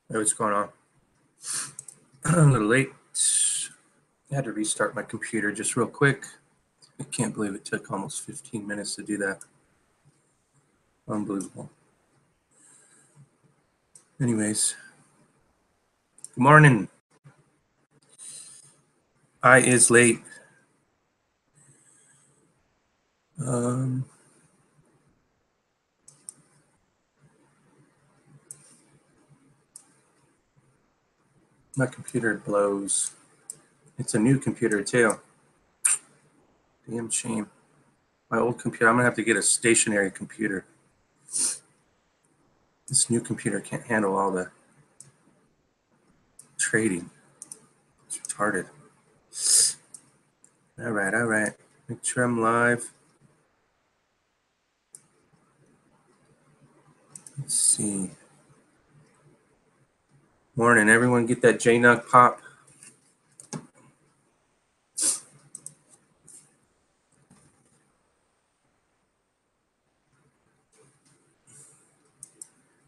Hey, what's going on? I'm a little late. I had to restart my computer just real quick. I can't believe it took almost 15 minutes to do that. Unbelievable. Anyways, good morning. I is late. My computer blows. It's a new computer too. Damn shame. My old computer, I'm gonna have to get a stationary computer. This new computer can't handle all the trading. It's retarded. All right. Make sure I'm live. Let's see. Morning, everyone. Get that J-Nug pop.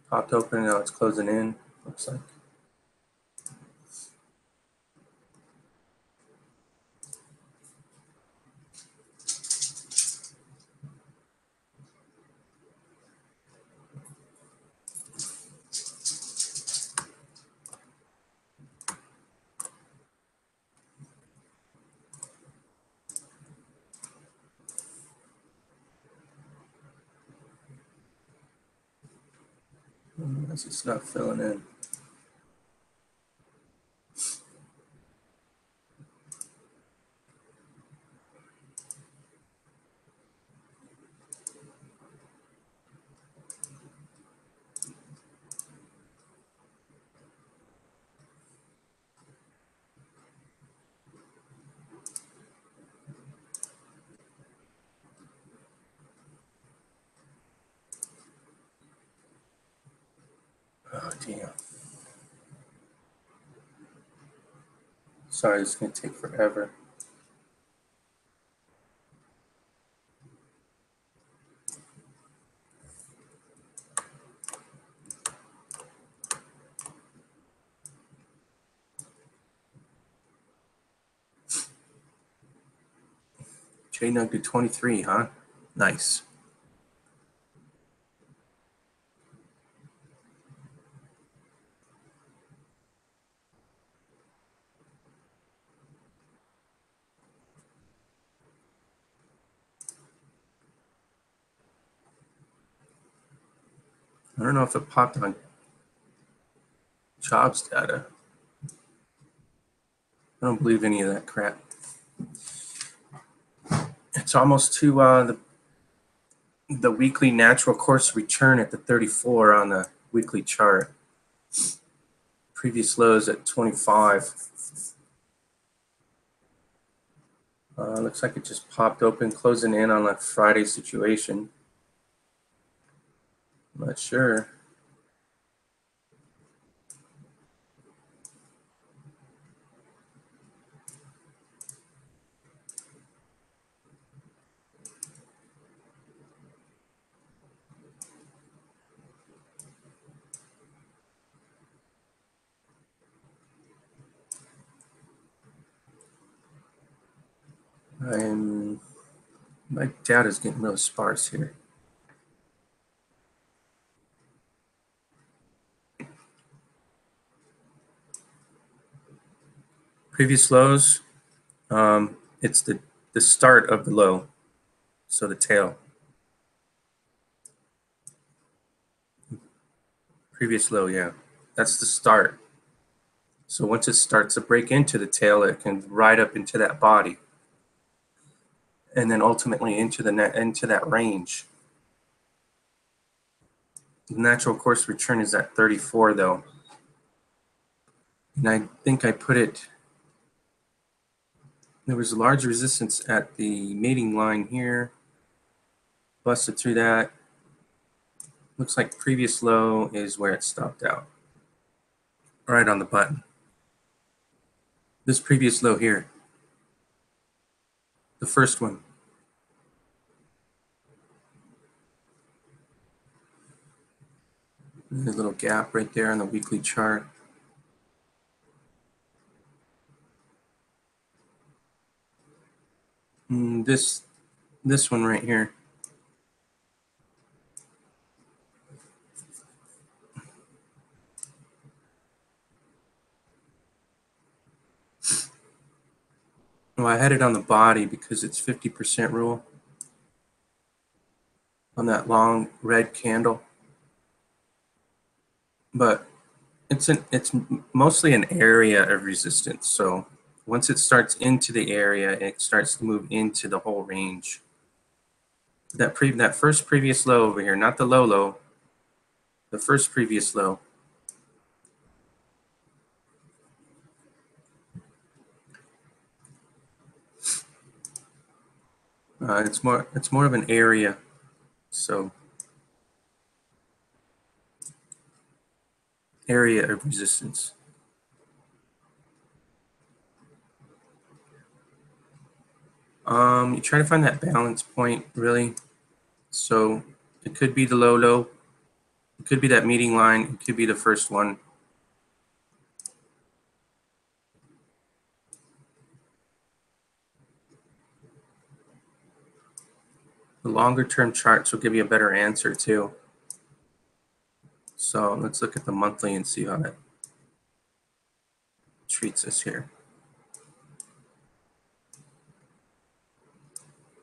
Popped open, now it's closing in, looks like. It's not filling in. Oh, damn. Sorry, it's going to take forever. J-Nug to 23, huh? Nice. I don't know if it popped on jobs data. I don't believe any of that crap. It's almost to the weekly natural course return at the 34 on the weekly chart. Previous lows at 25. Looks like it just popped open, closing in on a Friday situation. I'm not sure. My data's getting real sparse here. Previous lows, it's the start of the low, so the tail. Previous low, yeah, that's the start. So once it starts to break into the tail, it can ride up into that body, and then ultimately into that range. The natural course return is at 34 though, and I think I put it. There was a large resistance at the mating line here. Busted through that. Looks like previous low is where it stopped out. Right on the button. This previous low here. The first one. There's a little gap right there on the weekly chart. This one right here. Well, I had it on the body because it's 50% rule on that long red candle. But it's mostly an area of resistance. So once it starts into the area, it starts to move into the whole range. That first previous low over here, not the low, the first previous low. It's more of an area. So area of resistance. You try to find that balance point, really. So it could be the low, it could be that meeting line, it could be the first one. The longer term charts will give you a better answer too. So let's look at the monthly and see how that treats us here.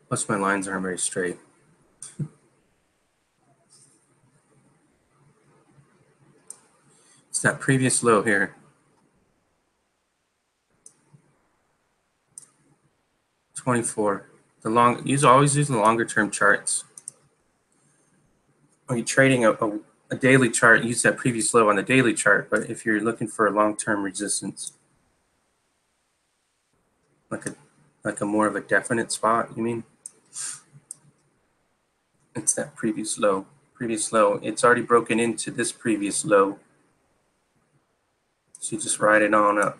Plus my lines aren't very straight. It's that previous low here. 24. Always use the longer term charts. When you're trading a daily chart, use that previous low on the daily chart. But if you're looking for a long-term resistance, like a more of a definite spot, you mean? It's that previous low. Previous low. It's already broken into this previous low. So you just ride it on up.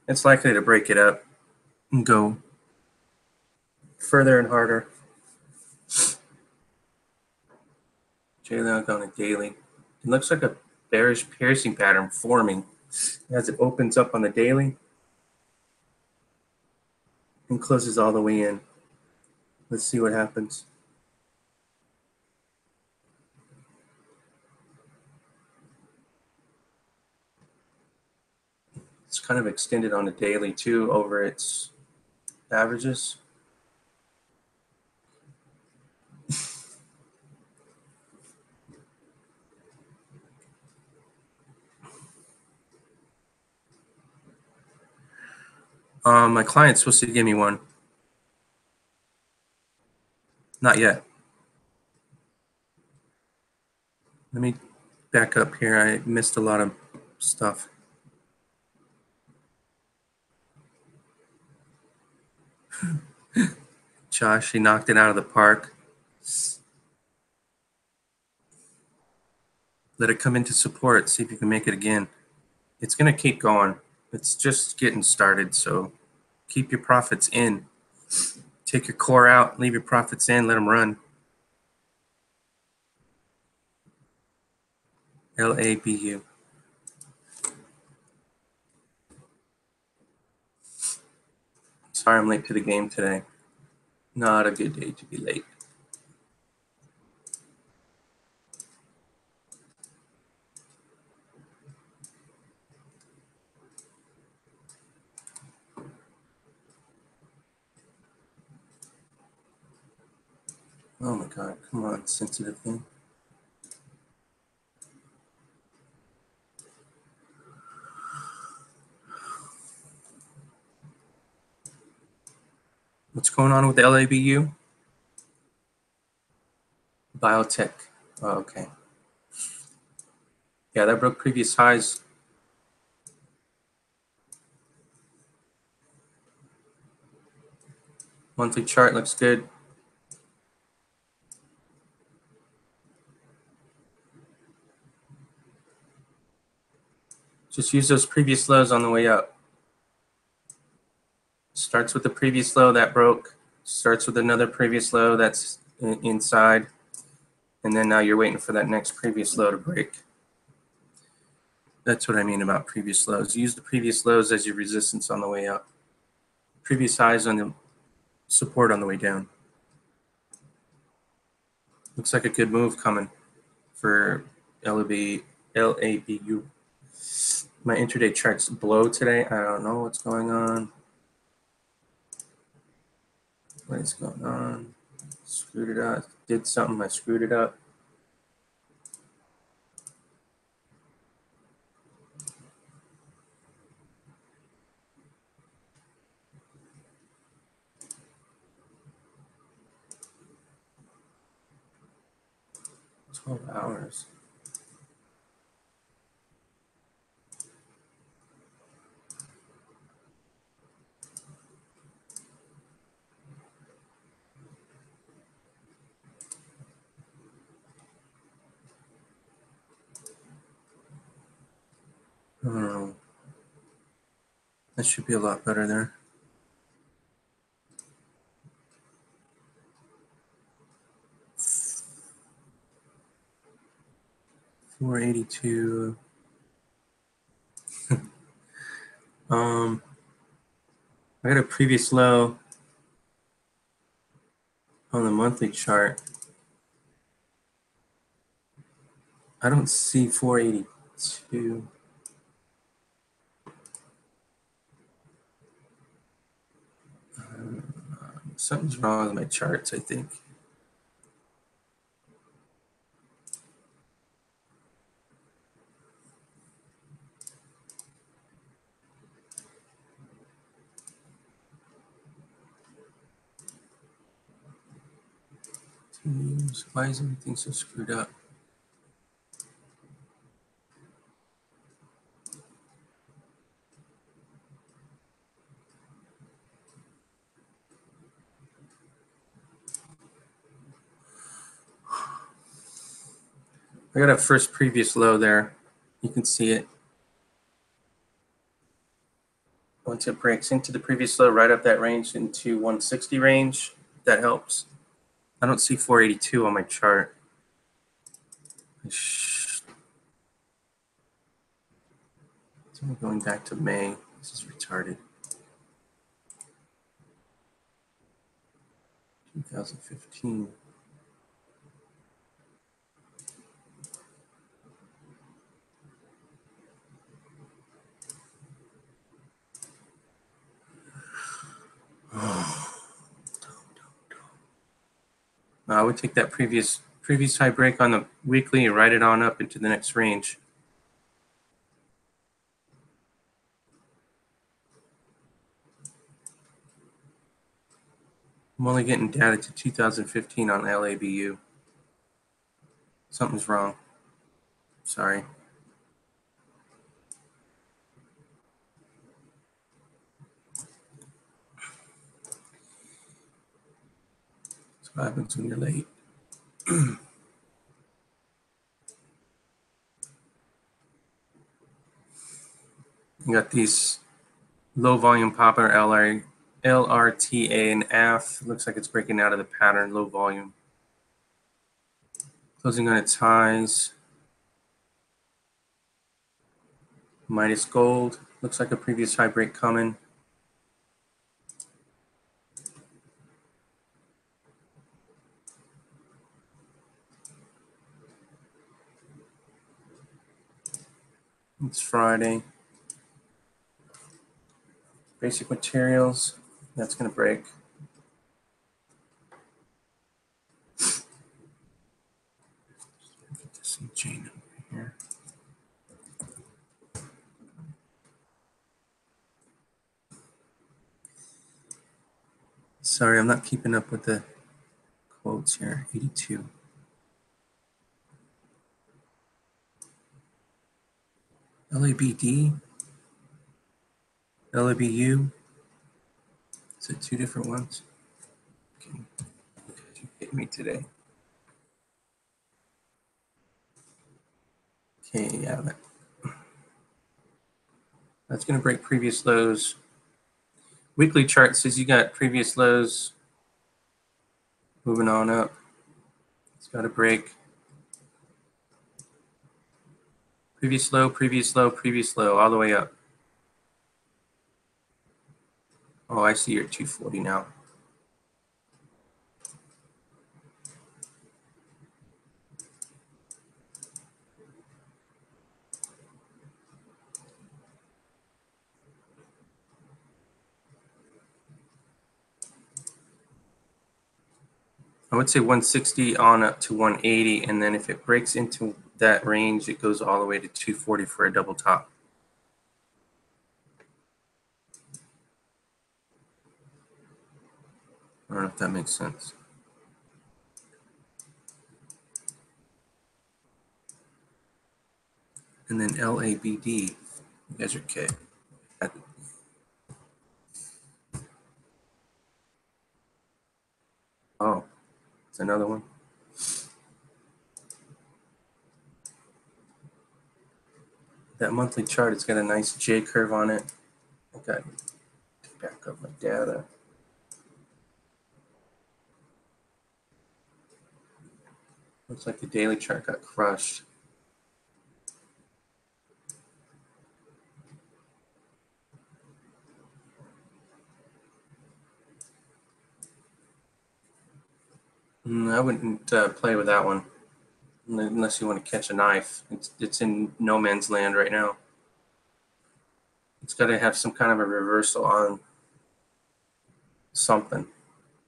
It's likely to break it up and go further and harder. JLOG on a daily. It looks like a bearish piercing pattern forming as it opens up on the daily and closes all the way in. Let's see what happens. It's kind of extended on the daily too over its averages. My client's supposed to give me one. Not yet. Let me back up here. I missed a lot of stuff. Josh, he knocked it out of the park. Let it come into support. See if you can make it again. It's going to keep going. It's just getting started, so keep your profits in. Take your core out, leave your profits in, let them run. LABU. Sorry I'm late to the game today. Not a good day to be late. Oh my God, come on, sensitive thing. What's going on with the LABU? Biotech. Oh, okay. Yeah, that broke previous highs. Monthly chart looks good. Just use those previous lows on the way up. Starts with the previous low that broke. Starts with another previous low that's inside. and then now you're waiting for that next previous low to break. That's what I mean about previous lows. Use the previous lows as your resistance on the way up. Previous highs on the support on the way down. Looks like a good move coming for LABU. My intraday chart's below today. I don't know what's going on. What is going on? Screwed it up. Did something. I screwed it up. $12. I don't know. That should be a lot better there. $482. I got a previous low on the monthly chart. I don't see 482. Something's wrong with my charts, I think. Why is everything so screwed up? I got a first previous low there. You can see it. Once it breaks into the previous low, right up that range into 160 range, that helps. I don't see 482 on my chart. It's only going back to May. This is retarded. 2015. I would take that previous high break on the weekly and ride it on up into the next range. I'm only getting data to 2015 on LABU. Something's wrong. Sorry. That's what happens when you're late. You got these low volume popper LRTA and F. Looks like it's breaking out of the pattern, low volume. Closing on its highs. Minus gold. Looks like a previous high break coming. It's Friday. Basic materials. That's going to break. Get some chain over here. Sorry, I'm not keeping up with the quotes here. 82. LABD. LABU. Is it two different ones? Okay. You hit me today. Okay, yeah. That's going to break previous lows. Weekly chart says you got previous lows moving on up. It's got to break. Previous low, previous low, previous low, all the way up. Oh, I see you're 240 now. I would say 160 on up to 180, and then if it breaks into that range, it goes all the way to 240 for a double top. I don't know if that makes sense. And then LABD, you guys are okay. Oh, it's another one. That monthly chart, it's got a nice J curve on it. Okay, back up my data. Looks like the daily chart got crushed. I wouldn't play with that one unless you want to catch a knife. It's in no man's land right now. It's got to have some kind of a reversal on something.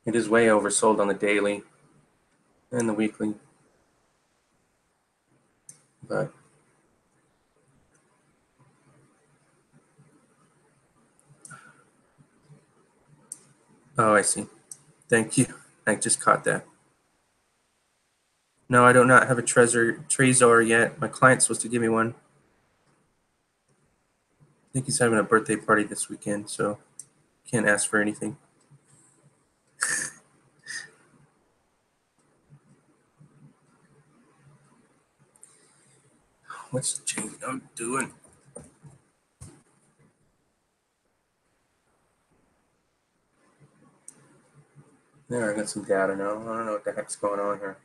It is way oversold on the daily and the weekly, but oh, I see. Thank you. I just caught that. No, I do not have a Trezor yet. My client's supposed to give me one. I think he's having a birthday party this weekend, so can't ask for anything. What's the change I'm doing? There, I got some data now. I don't know what the heck's going on here.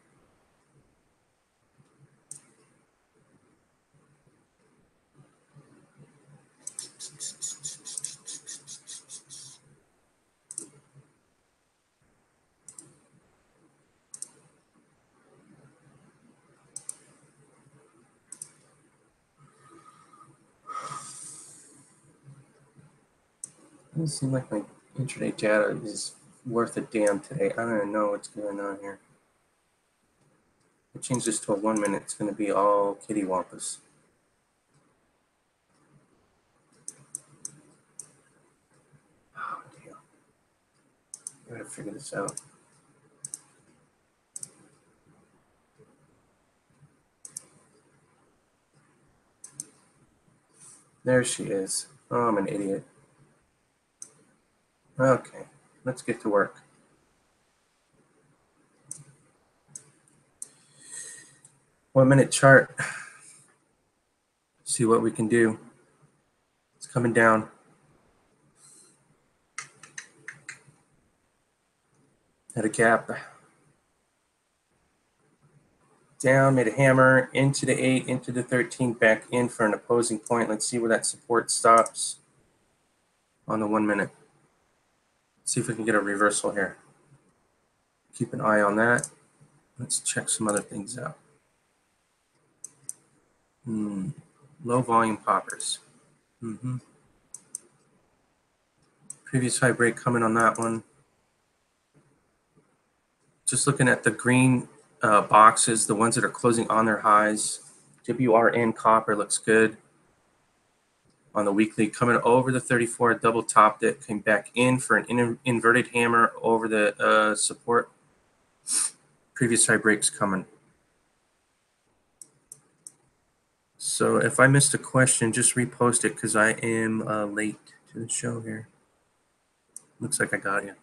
Doesn't seem like my intraday data is worth a damn today. I don't even know what's going on here. If I change this to a 1 minute, it's going to be all kitty wampus. Oh, damn. I gotta figure this out. There she is. Oh, I'm an idiot. Okay, let's get to work. One-minute chart. See what we can do. It's coming down. Had a gap. Down, made a hammer, into the 8, into the 13, back in for an opposing point. Let's see where that support stops on the 1 minute. See if we can get a reversal here. Keep an eye on that. Let's check some other things out. Low volume poppers. Previous high break coming on that one. Just looking at the green boxes, the ones that are closing on their highs. WRN copper looks good on the weekly. Coming over the 34, double topped it, came back in for an inverted hammer over the support. Previous high breaks coming. So if I missed a question, just repost it because I am late to the show here. Looks like I got you.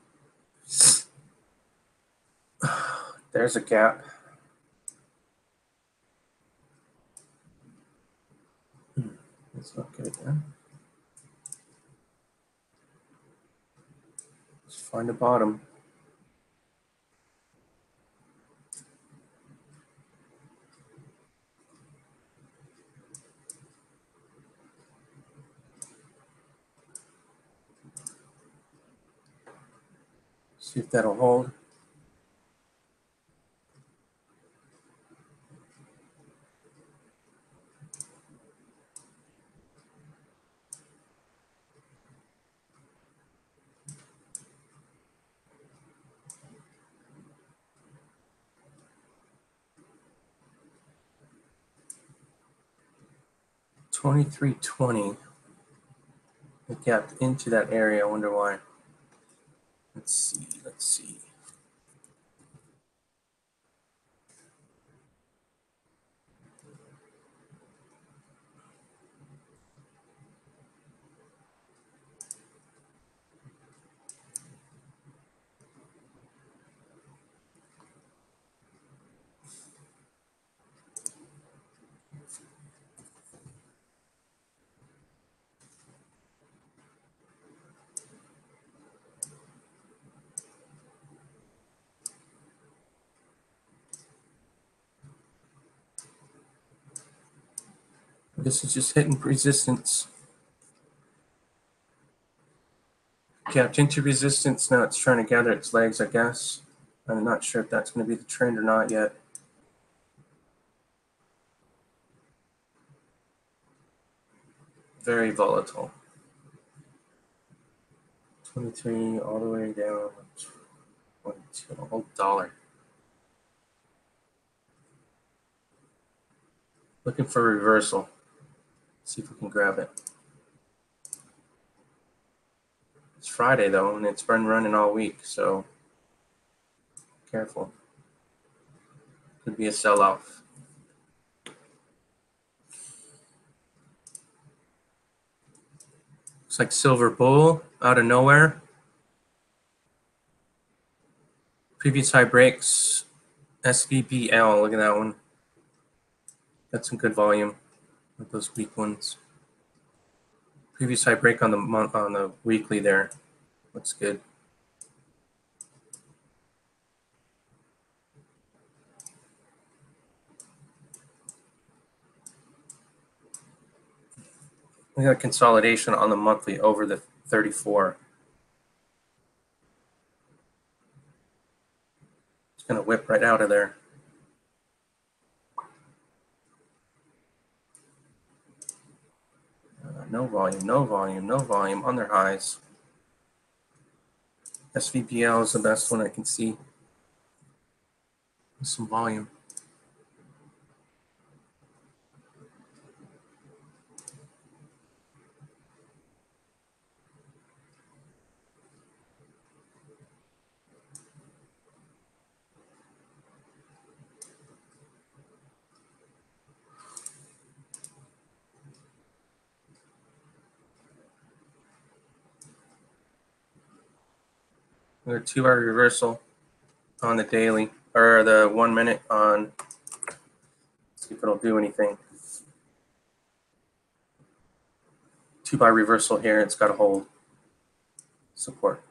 There's a gap. That's not good, huh? Let's find the bottom. See if that'll hold. $23.20. It gapped into that area. I wonder why. Let's see. Let's see. This is just hitting resistance. Gapped into resistance. Now it's trying to gather its legs, I guess. I'm not sure if that's going to be the trend or not yet. Very volatile. 23 all the way down. 22. A whole dollar. Looking for reversal. See if we can grab it. It's Friday though, and it's been running all week, so careful. Could be a sell-off. Looks like silver bull out of nowhere. Previous high breaks. SVBL. Look at that one. Got some good volume with those weak ones. Previous high break on the weekly there. Looks good. We got consolidation on the monthly over the 34. It's going to whip right out of there. No volume, no volume, no volume on their highs. SVPL is the best one I can see. With some volume. Another 2-hour reversal on the daily, or the 1 minute on. See if it'll do anything. 2-bar reversal here. It's got to hold support.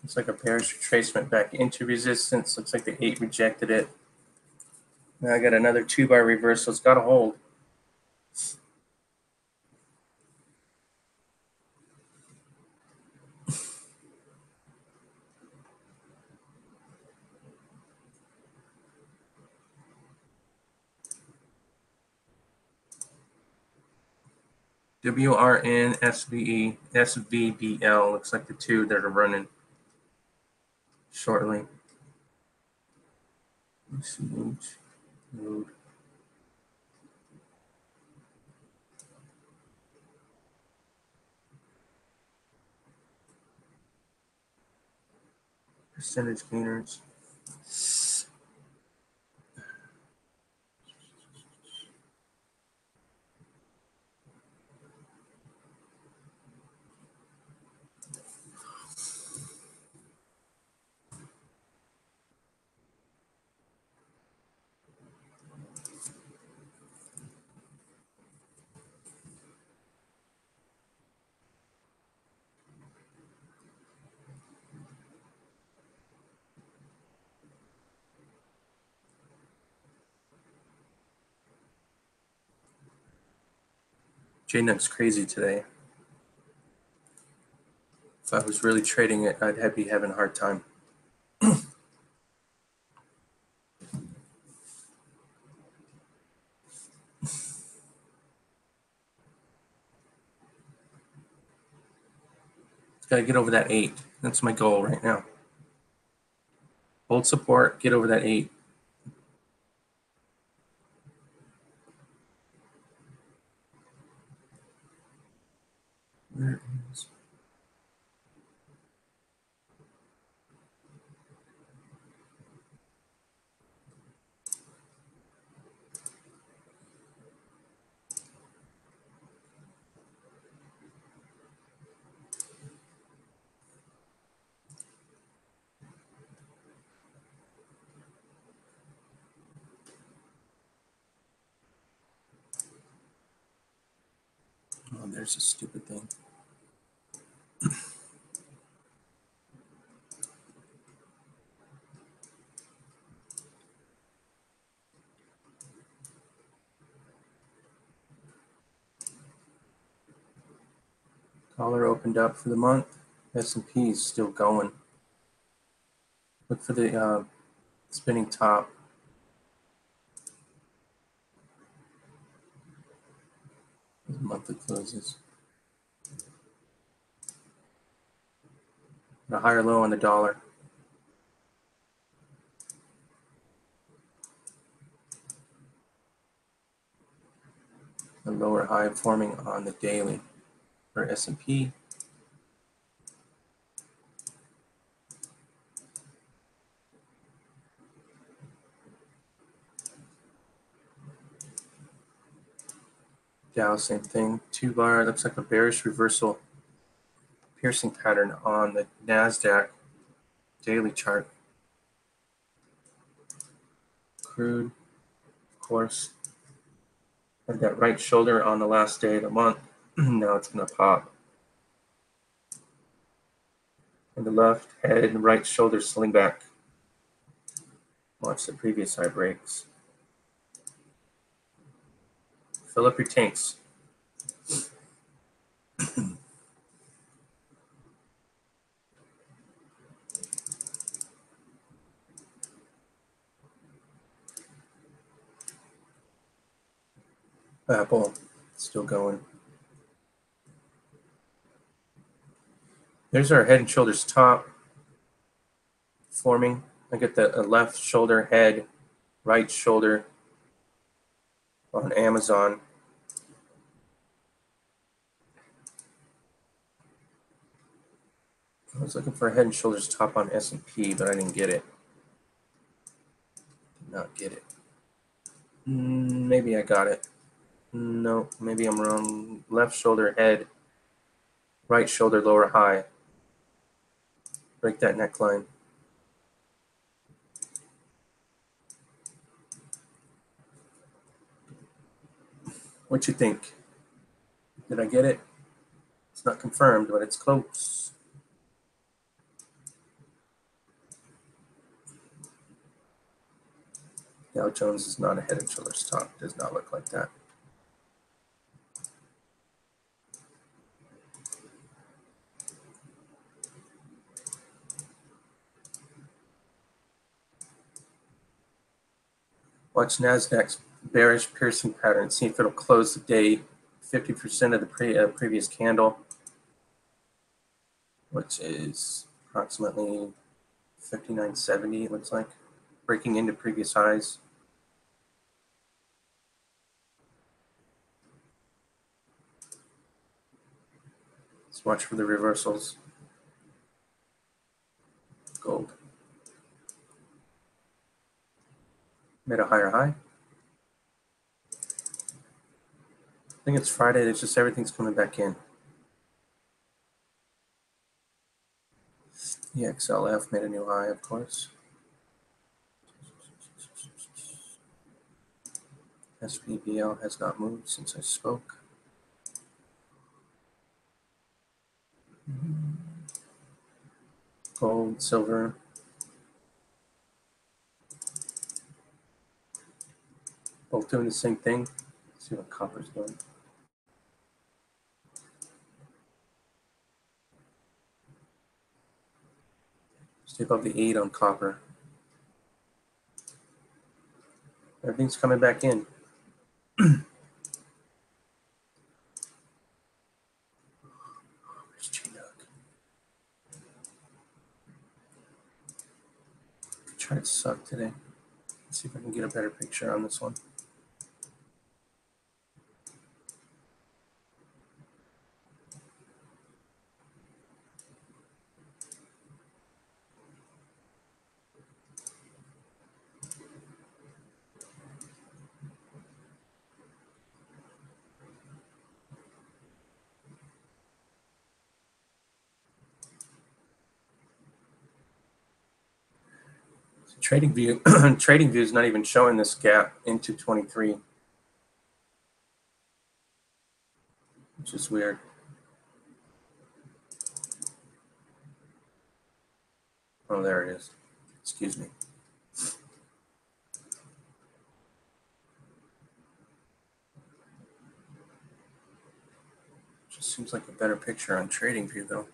Looks like a bearish retracement back into resistance. Looks like the 8 rejected it. Now I got another 2-bar reversal. It's got to hold. WRN, SVE, SVBL. Looks like the two that are running shortly. CH node. Percentage gainers. JNUG's crazy today. If I was really trading it, I'd be having a hard time. Got to get over that 8. That's my goal right now. Hold support, get over that 8. Where is... Oh, there's a stupid thing. Dollar opened up for the month. S&P is still going. Look for the spinning top. The monthly closes. A higher low on the dollar. A lower high forming on the daily for S&P. Dow, same thing. 2-bar, looks like a bearish reversal piercing pattern on the NASDAQ daily chart. Crude, of course. Had that right shoulder on the last day of the month. Now it's going to pop. And the left head and right shoulder sling back. Watch the previous high breaks. Fill up your tanks. Apple, still going. There's our head and shoulders top forming. I get the left shoulder, head, right shoulder on Amazon. I was looking for a head and shoulders top on S&P, but I didn't get it. Did not get it. Maybe I got it. No, maybe I'm wrong. Left shoulder, head, right shoulder, lower high. Break that neckline. What you think? Did I get it? It's not confirmed, but it's close. Dow Jones is not a head and shoulders top. Does not look like that. Watch NASDAQ's bearish piercing pattern. See if it'll close the day 50% of the previous candle, which is approximately 59.70, it looks like, breaking into previous highs. Let's watch for the reversals. Gold. Made a higher high. I think it's Friday, it's just everything's coming back in. EXLF made a new high, of course. SPBL has not moved since I spoke. Gold, silver. Both doing the same thing. Let's see what copper's doing. Stay above the 8 on copper. Everything's coming back in. Where's Chinook? Chart sucked today. Let's see if I can get a better picture on this one. Trading view, trading view is not even showing this gap into 23, which is weird. Oh, there it is. Excuse me. Just seems like a better picture on trading view though.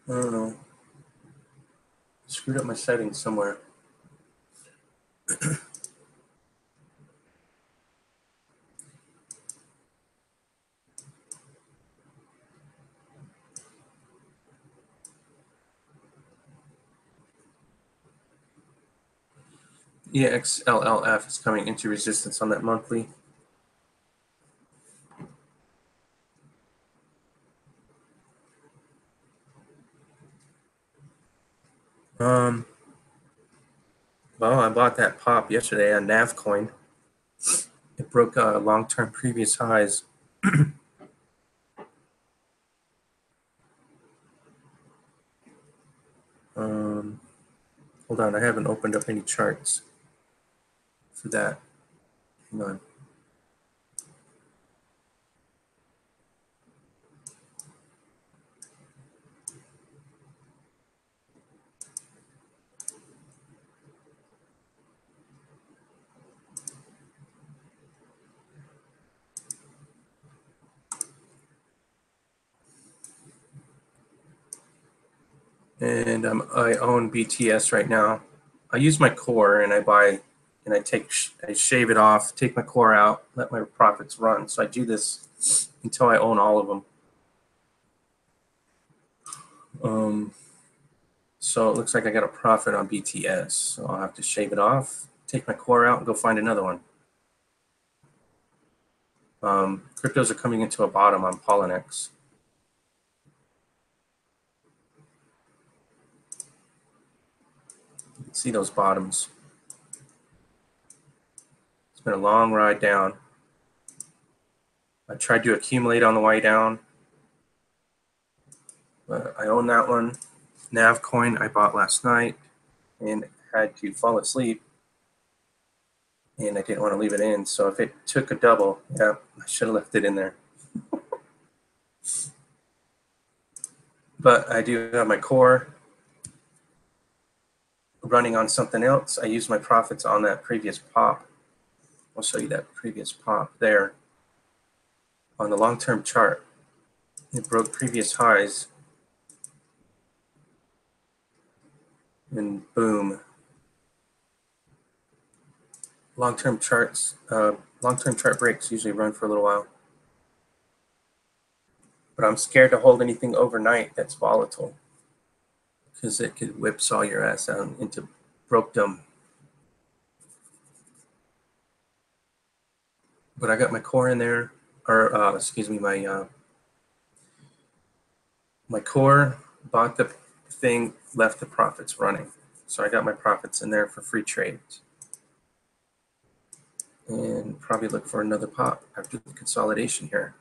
I don't know. Screwed up my settings somewhere. EXLLF is coming into resistance on that monthly. Well, I bought that pop yesterday on Navcoin. It broke long-term previous highs. Hold on, I haven't opened up any charts for that. Hang on. And I own BTS right now. I use my core and I buy and I shave it off, take my core out, let my profits run. So I do this until I own all of them. So it looks like I got a profit on BTS. So I'll have to shave it off, take my core out, and go find another one. Cryptos are coming into a bottom on Polynex. You can see those bottoms. It's been a long ride down. I tried to accumulate on the way down, but I own that one. Navcoin I bought last night and had to fall asleep, and I didn't want to leave it in. So if it took a double, yeah, I should have left it in there. But I do have my core. running on something else, I use my profits on that previous pop. I'll show you that previous pop there. On the long-term chart, it broke previous highs, and boom. Long-term chart breaks usually run for a little while. But I'm scared to hold anything overnight that's volatile, because it could whipsaw your ass out into brokedom. But I got my core in there, or excuse me, my core, bought the thing, left the profits running. So I got my profits in there for free trades. And probably look for another pop after the consolidation here.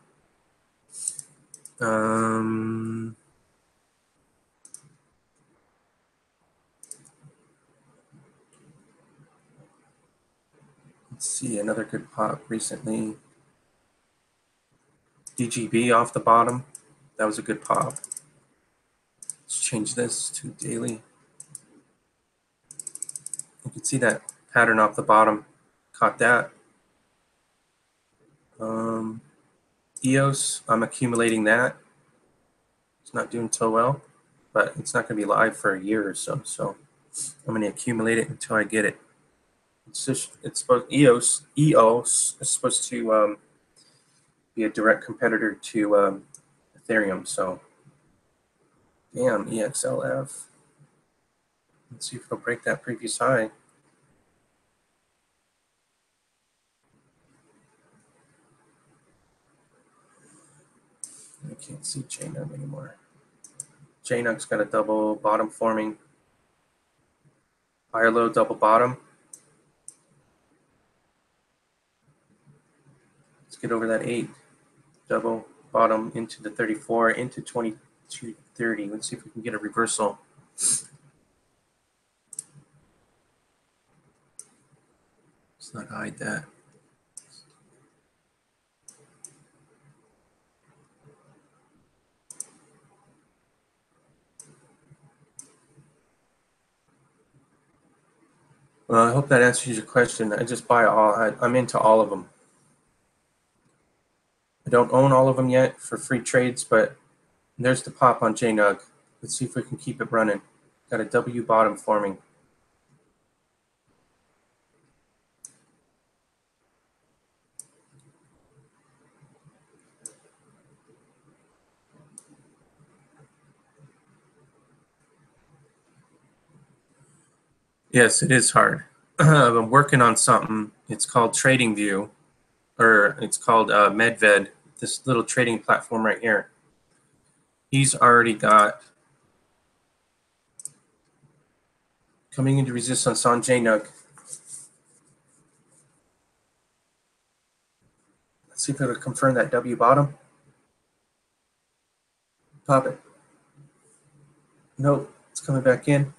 Let's see, another good pop recently. DGB off the bottom. That was a good pop. Let's change this to daily. You can see that pattern off the bottom. Caught that. EOS, I'm accumulating that. It's not doing so well, but it's not going to be live for a year or so. So I'm going to accumulate it until I get it. It's supposed EOS is supposed to be a direct competitor to Ethereum. So damn, EXLF. Let's see if it'll break that previous high. I can't see JNUG anymore. JNUG's got a double bottom forming. Higher low, double bottom. Let's get over that 8. Double bottom into the 34, into 2230. Let's see if we can get a reversal. Let's not hide that. Well, I hope that answers your question. I just buy all. I'm into all of them. I don't own all of them yet for free trades, but there's the pop on JNUG. Let's see if we can keep it running. Got a W bottom forming. Yes, it is hard. I'm working on something. It's called TradingView, or it's called Medved, this little trading platform right here. He's already got coming into resistance on JNUG. Let's see if it'll confirm that W bottom. Pop it. Nope, it's coming back in.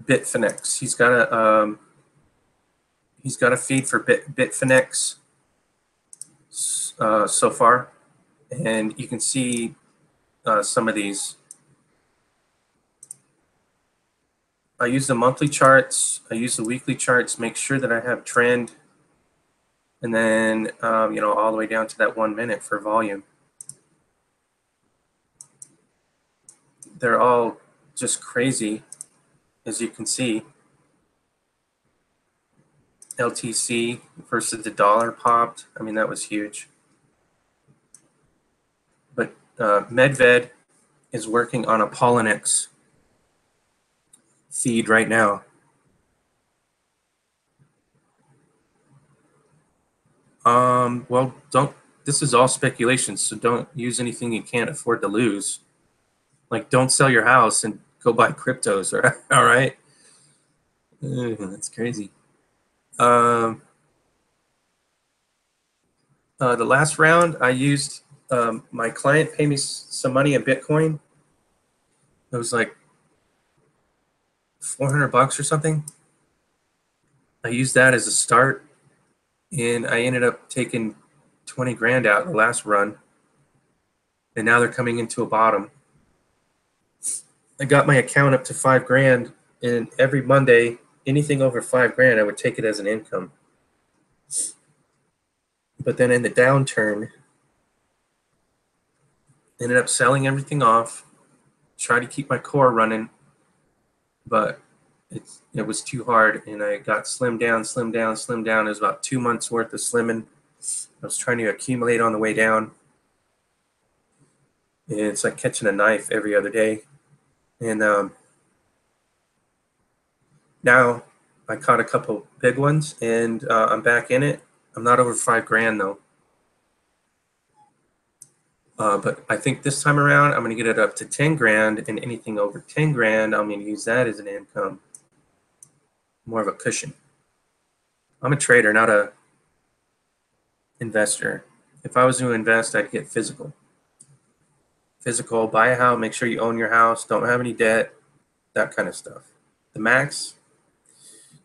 Bitfinex. He's got a feed for Bitfinex so far, and you can see some of these. I use the monthly charts. I use the weekly charts. Make sure that I have trend, and then you know, all the way down to that 1 minute for volume. They're all just crazy, as you can see. LTC versus the dollar popped. I mean, that was huge. But Medved is working on a Polynex feed right now. Well, this is all speculation, so don't use anything you can't afford to lose. Like, don't sell your house and go buy cryptos, all right? That's crazy. The last round, I used my client paid me some money in Bitcoin. It was like $400 or something. I used that as a start, and I ended up taking 20 grand out in the last run. and now they're coming into a bottom. I got my account up to $5,000, and every Monday, anything over $5,000, I would take it as an income. But then in the downturn, ended up selling everything off, tried to keep my core running, but it was too hard, and I got slimmed down. It was about 2 months worth of slimming. I was trying to accumulate on the way down. It's like catching a knife every other day. And now I caught a couple big ones, and I'm back in it. I'm not over $5,000 though. But I think this time around, I'm going to get it up to $10,000, and anything over $10,000, I'm going to use that as an income. More of a cushion. I'm a trader, not a investor. If I was to invest, I'd get physical. Physical, buy a house, make sure you own your house, don't have any debt, that kind of stuff. The max,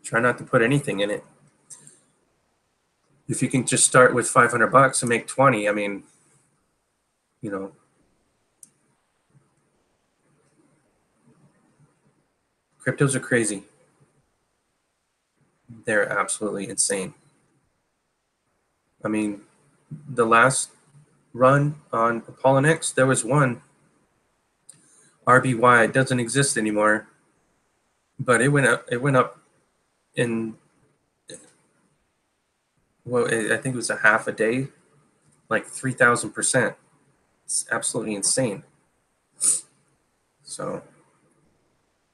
try not to put anything in it. If you can just start with $500 and make 20, I mean, you know, cryptos are crazy. They're absolutely insane. I mean, the last run on Apollonex, there was one, RBY, it doesn't exist anymore, but it went up in, well, I think it was a half a day, like 3,000%. It's absolutely insane. So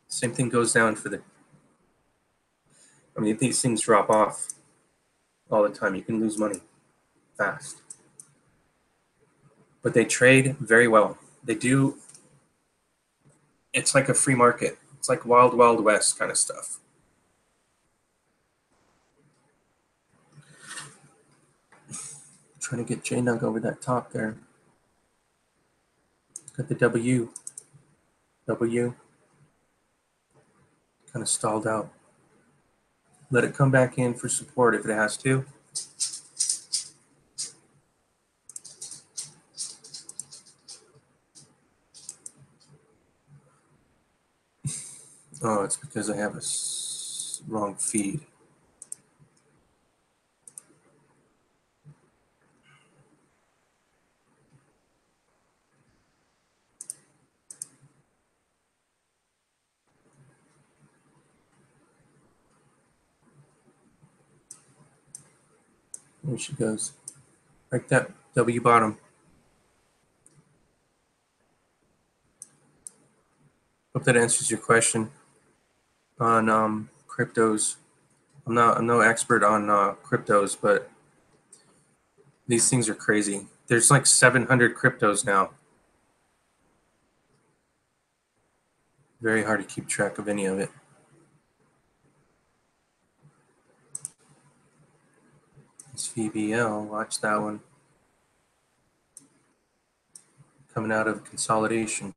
same thing goes down for I mean, these things drop off all the time. You can lose money fast. But they trade very well. They do. It's like a free market. It's like wild, wild west kind of stuff. Trying to get JNUG over that top there. Got the W. Kind of stalled out. Let it come back in for support if it has to. Oh, it's because I have a wrong feed. There she goes. Like that W bottom. Hope that answers your question on cryptos. I'm no expert on cryptos, but these things are crazy. There's like 700 cryptos now. Very hard to keep track of any of it. It's VBL. Watch that one. Coming out of consolidation.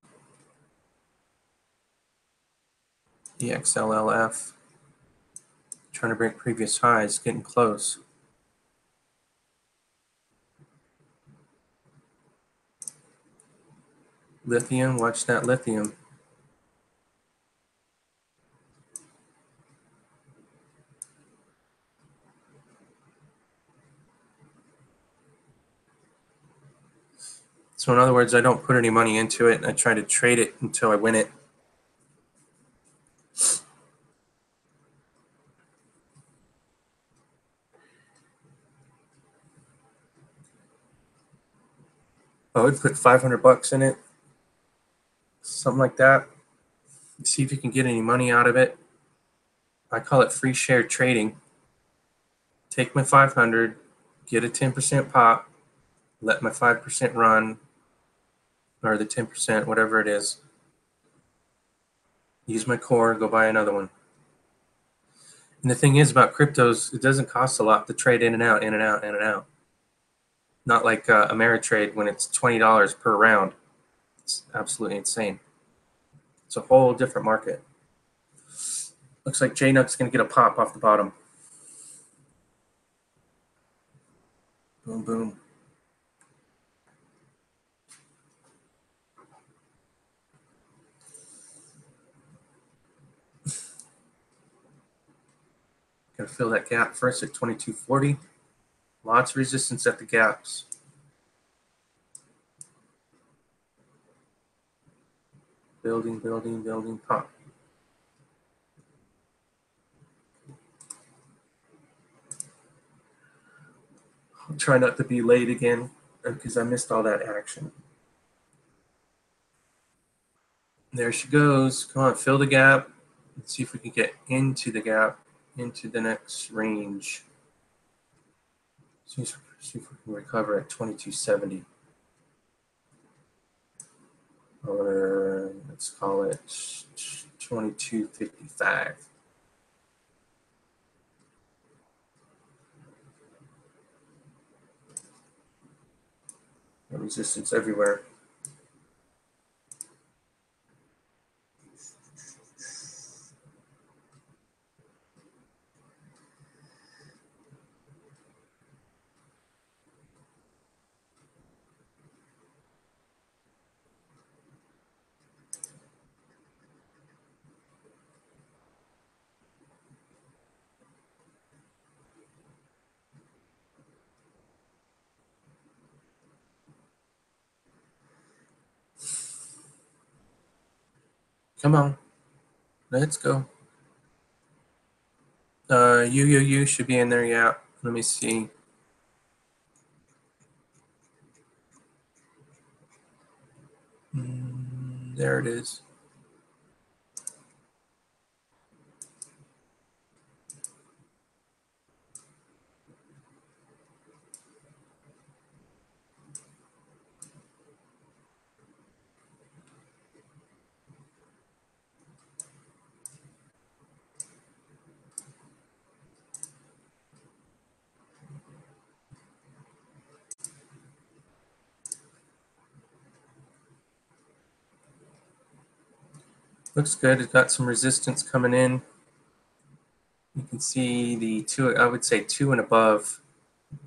EXLLF. Trying to break previous highs. Getting close. Lithium. Watch that lithium. So in other words, I don't put any money into it, and I try to trade it until I win it. I would put $500 in it, something like that. See if you can get any money out of it. I call it free share trading. Take my 500, get a 10% pop, let my 5% run, or the 10%, whatever it is. Use my core, go buy another one. And the thing is about cryptos, it doesn't cost a lot to trade in and out, in and out, in and out. Not like Ameritrade when it's $20 per round. It's absolutely insane. It's a whole different market. Looks like JNUG's going to get a pop off the bottom. Boom, boom. to fill that gap first at 2240. Lots of resistance at the gaps. Building, building, building, pop. I'll try not to be late again because I missed all that action. There she goes. Come on, fill the gap. Let's see if we can get into the gap, into the next range. See if we can recover at 2270. Or let's call it 2255. Resistance everywhere. Come on, let's go. You should be in there, yeah. Let me see. There it is. Looks good. It's got some resistance coming in. You can see the 2, I would say 2 and above.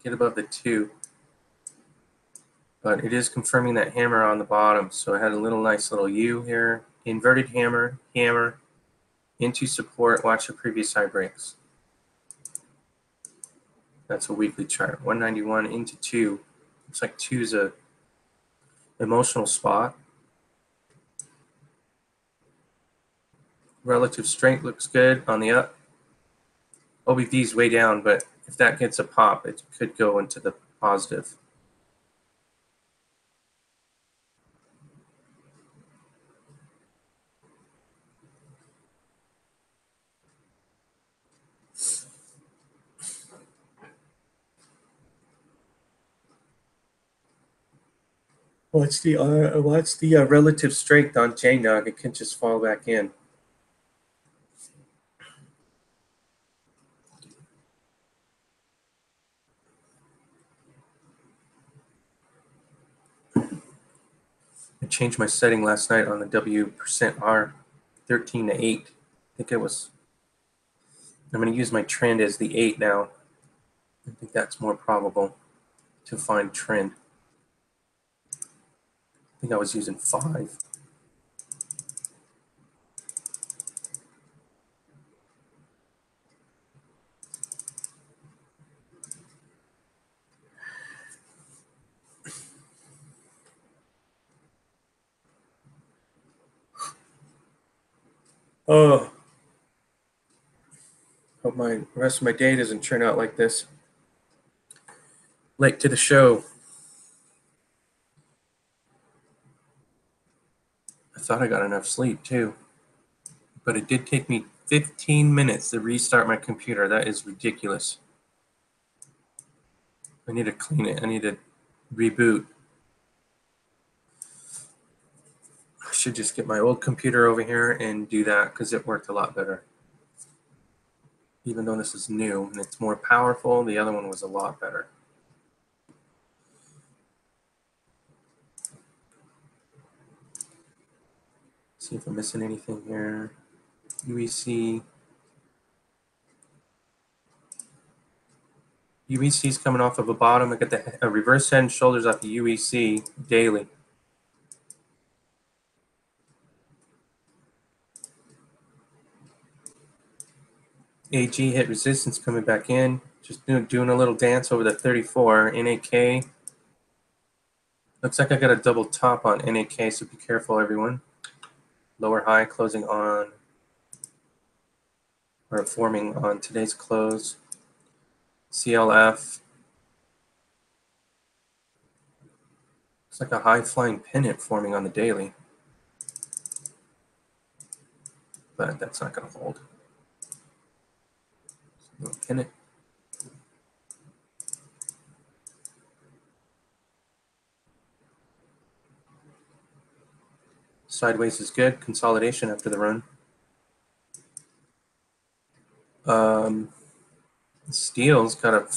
Get above the 2. But it is confirming that hammer on the bottom. So it had a nice little U here. Inverted hammer, hammer, into support. Watch the previous high breaks. That's a weekly chart. 191 into 2. Looks like 2 is a emotional spot. Relative strength looks good on the up. OBV is way down, but if that gets a pop, it could go into the positive. What's the relative strength on JNUG? It can just fall back in. I changed my setting last night on the W%R 13 to 8. I think it was. I'm going to use my trend as the 8 now. I think that's more probable to find trend. I think I was using 5. Oh, hope the rest of my day doesn't turn out like this. Late to the show. I thought I got enough sleep too, but it did take me 15 minutes to restart my computer. That is ridiculous. I need to clean it. I need to reboot. I should just get my old computer over here and do that because it worked a lot better. Even though this is new and it's more powerful, the other one was a lot better. See if I'm missing anything here. UEC. UEC is coming off of a bottom. I got the reverse head and shoulders off the UEC daily. AG hit resistance coming back in. Just doing a little dance over the 34. NAK. Looks like I got a double top on NAK, so be careful, everyone. Lower high closing on, or forming on today's close. CLF. Looks like a high flying pennant forming on the daily. But that's not going to hold. Little pennant. Sideways is good. Consolidation after the run. Steel's got a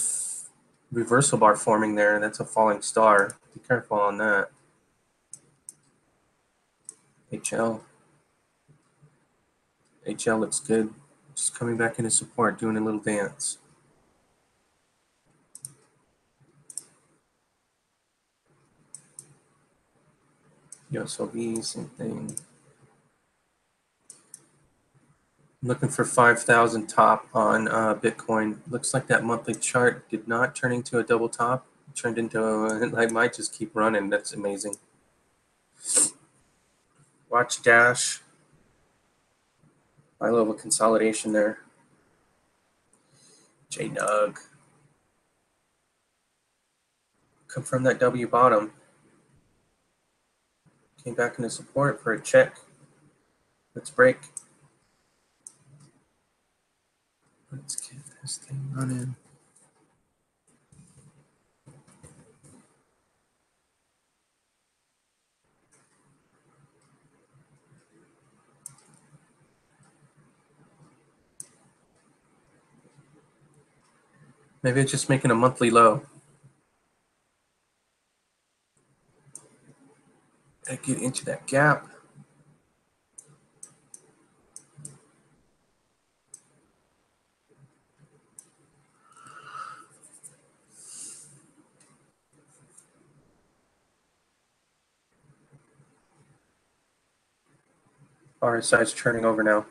reversal bar forming there. That's a falling star. Be careful on that. HL. HL looks good. Just coming back into support, doing a little dance. USOB, same thing. Looking for 5,000 top on Bitcoin. Looks like that monthly chart did not turn into a double top. It turned into I might just keep running. That's amazing. Watch Dash. High level consolidation there. JNUG. Confirm that W bottom. Came back into support for a check. Let's break. Let's get this thing running. Maybe it's just making a monthly low. I get into that gap. RSI's turning over now.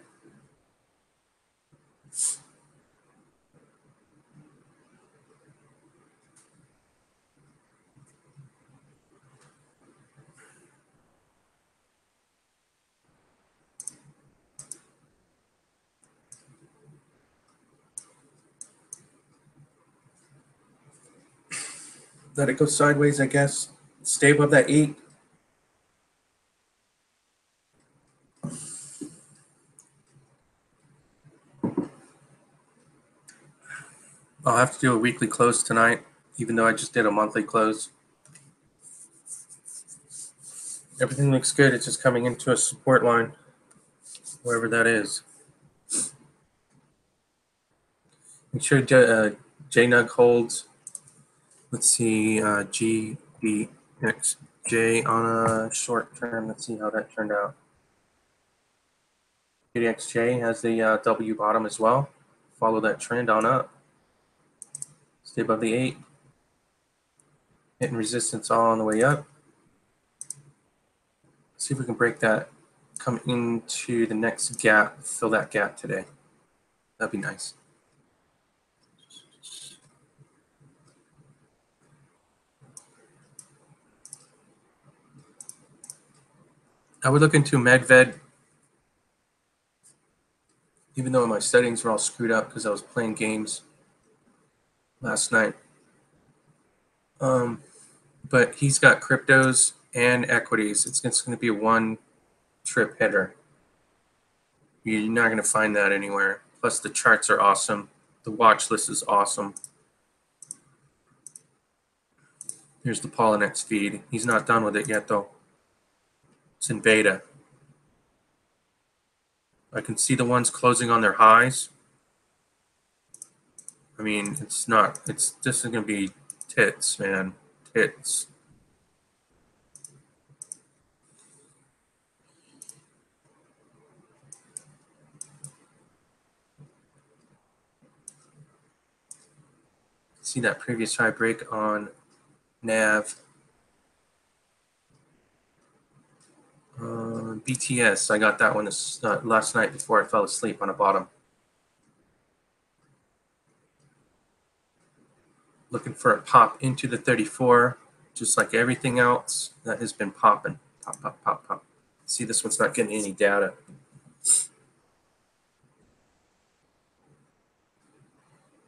Let it go sideways, I guess. Stay above that 8. I'll have to do a weekly close tonight, even though I just did a monthly close. Everything looks good. It's just coming into a support line, wherever that is. Make sure JNUG holds. Let's see, GBXJ on a short term. Let's see how that turned out. GBXJ has the W bottom as well. Follow that trend on up. Stay above the 8. Hitting resistance all on the way up. See if we can break that. Come into the next gap. Fill that gap today. That'd be nice. I would look into MedVed, even though my settings were all screwed up because I was playing games last night. But he's got cryptos and equities. It's going to be a one-trip hitter. You're not going to find that anywhere. Plus, the charts are awesome. The watch list is awesome. Here's the Polynex feed. He's not done with it yet, though. It's in beta. I can see the ones closing on their highs. I mean, this is going to be tits, man. Tits. See that previous high break on NAV. BTS, I got that one last night before I fell asleep on the bottom. Looking for a pop into the 34, just like everything else that has been popping. Pop, pop, pop, pop. See, this one's not getting any data.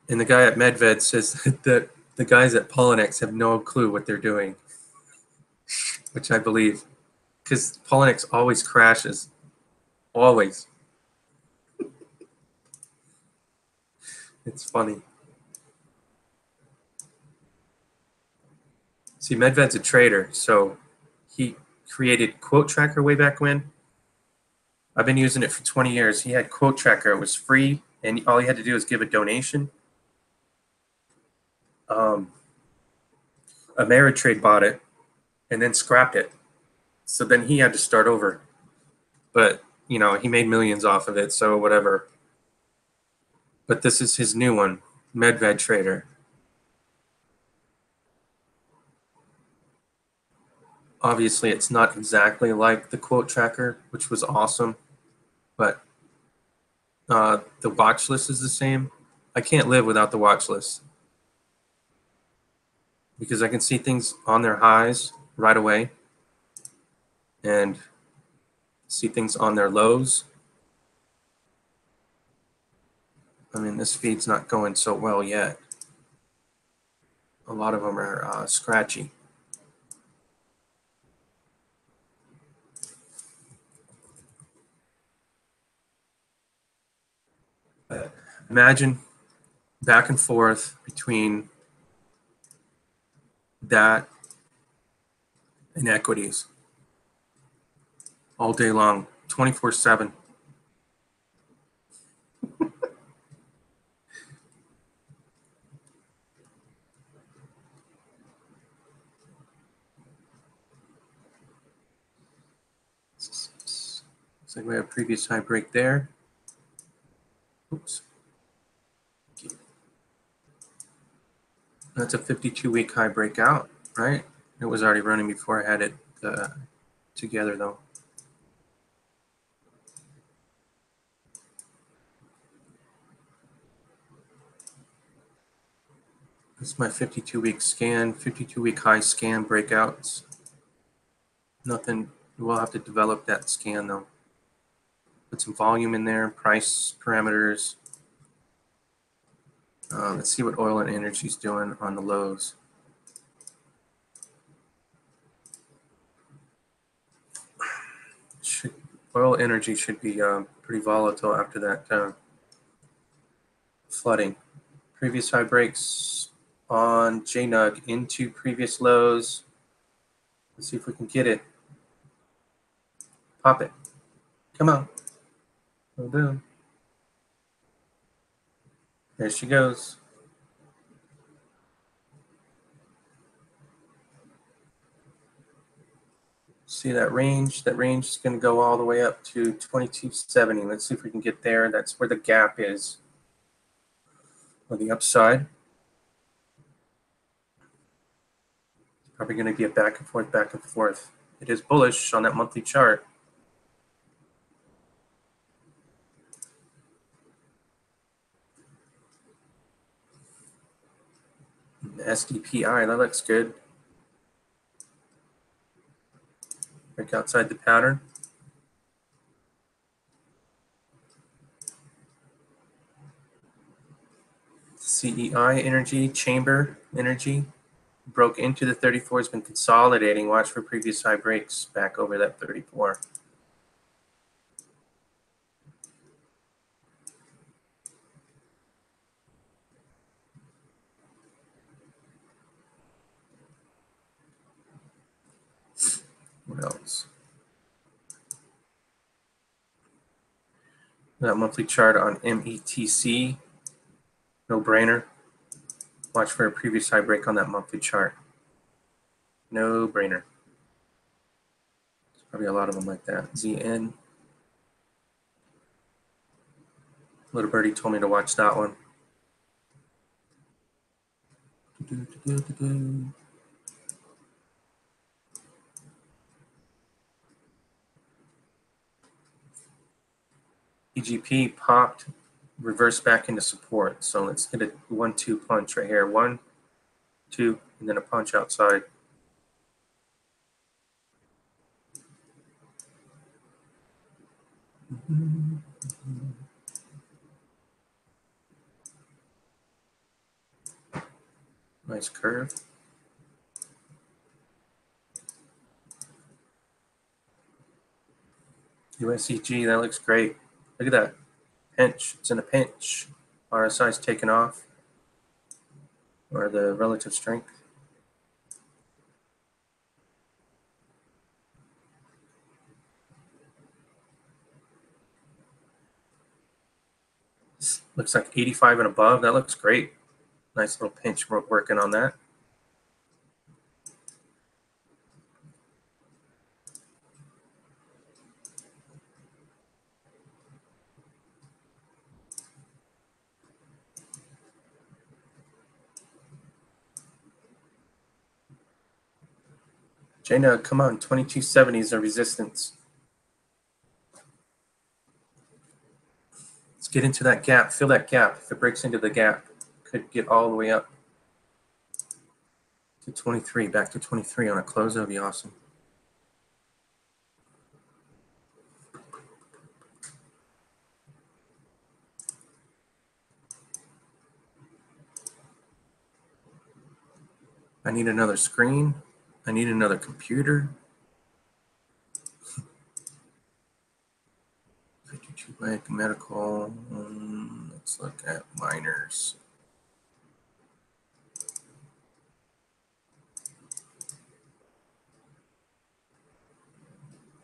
And the guy at Medved says that the guys at Polynex have no clue what they're doing, which I believe, because Polynex always crashes. Always. It's funny. See, Medved's a trader, so he created Quote Tracker way back when. I've been using it for 20 years. He had Quote Tracker. It was free, and all he had to do was give a donation. Ameritrade bought it and then scrapped it. So then he had to start over. But, you know, he made millions off of it, so whatever. But this is his new one, Medved Trader. Obviously, it's not exactly like the Quote Tracker, which was awesome, but the watch list is the same. I can't live without the watch list because I can see things on their highs right away and see things on their lows. I mean, this feed's not going so well yet. A lot of them are scratchy. Imagine back and forth between that and equities all day long, 24/7. Looks like we have a previous high break there. Oops. That's a 52-week high breakout, right? It was already running before I had it together, though. This is my 52-week scan, 52-week high scan breakouts. Nothing, we'll have to develop that scan, though. Put some volume in there, price parameters. Let's see what oil and energy is doing on the lows. Oil energy should be pretty volatile after that flooding. Previous high breaks on JNUG into previous lows. Let's see if we can get it. Pop it. Come on. Go down. There she goes. See that range? That range is going to go all the way up to 2270. Let's see if we can get there. That's where the gap is on the upside. Probably going to be a back and forth, back and forth. It is bullish on that monthly chart. The SDPI, that looks good. Break outside the pattern. CEI energy, chamber energy, broke into the 34, has been consolidating. Watch for previous high breaks back over that 34. What else? That monthly chart on METC, no brainer. Watch for a previous high break on that monthly chart. No brainer. There's probably a lot of them like that. ZN. Little birdie told me to watch that one. EGP popped, reversed back into support. So let's get a 1-2 punch right here. 1, 2, and then a punch outside. Nice curve. USEG, that looks great. Look at that. Pinch. It's in a pinch. RSI's taken off. Or the relative strength. Looks like 85 and above. That looks great. Nice little pinch working on that. Jaina, come on. 2270 is a resistance. Let's get into that gap. Fill that gap. If it breaks into the gap, could get all the way up to 23. Back to 23 on a close. That would be awesome. I need another screen. I need another computer. 52 blank medical. Let's look at miners.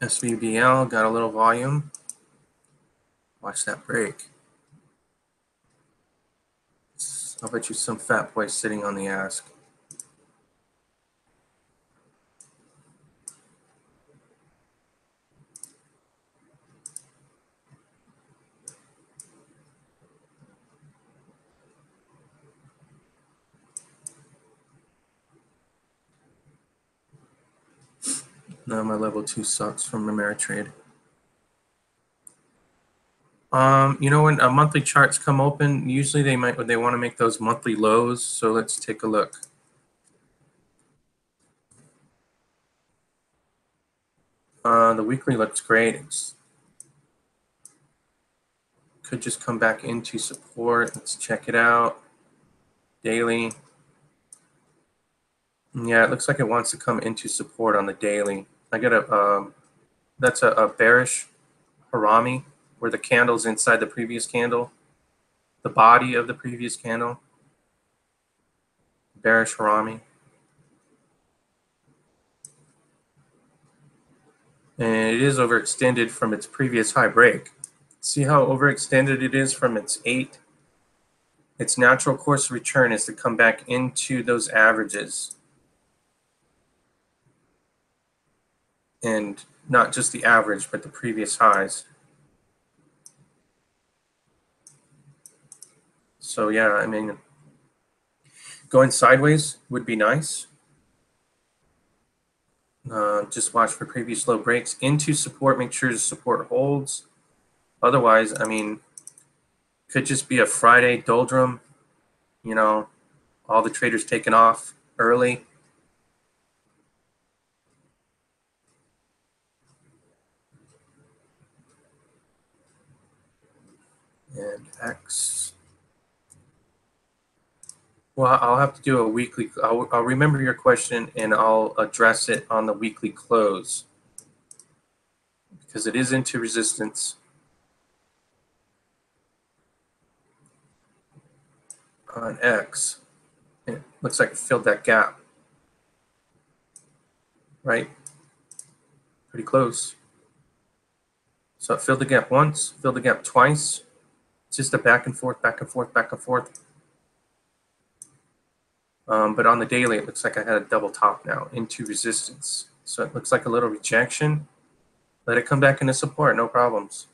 SVBL got a little volume. Watch that break. I'll bet you some fat boy sitting on the ask. No, my level 2 sucks from Ameritrade. You know, when monthly charts come open, usually they want to make those monthly lows. So let's take a look. The weekly looks great. It could just come back into support. Let's check it out. Daily. Yeah, it looks like it wants to come into support on the daily. I got a that's a bearish harami, where the candle's inside the previous candle, the body of the previous candle. Bearish harami. And it is overextended from its previous high break. See how overextended it is from its 8? Its natural course of return is to come back into those averages. And not just the average, but the previous highs. So yeah, I mean, going sideways would be nice. Just watch for previous low breaks into support. Make sure the support holds. Otherwise, I mean, could just be a Friday doldrum. You know, all the traders taking off early. And X. Well, I'll have to do a weekly. I'll remember your question and I'll address it on the weekly close because it is into resistance. On X, it looks like it filled that gap, right? Pretty close. So it filled the gap once, filled the gap twice. It's just a back and forth, back and forth, back and forth. But on the daily, it looks like I had a double top now into resistance. So it looks like a little rejection. Let it come back into support, no problems.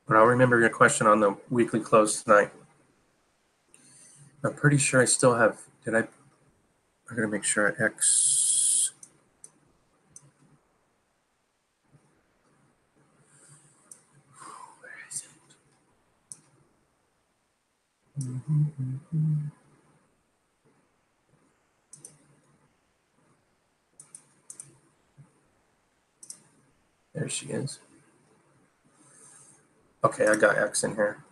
But I'll remember your question on the weekly close tonight. I'm pretty sure I still have, I gotta make sure X. Where is it? There she is. Okay, I got X in here.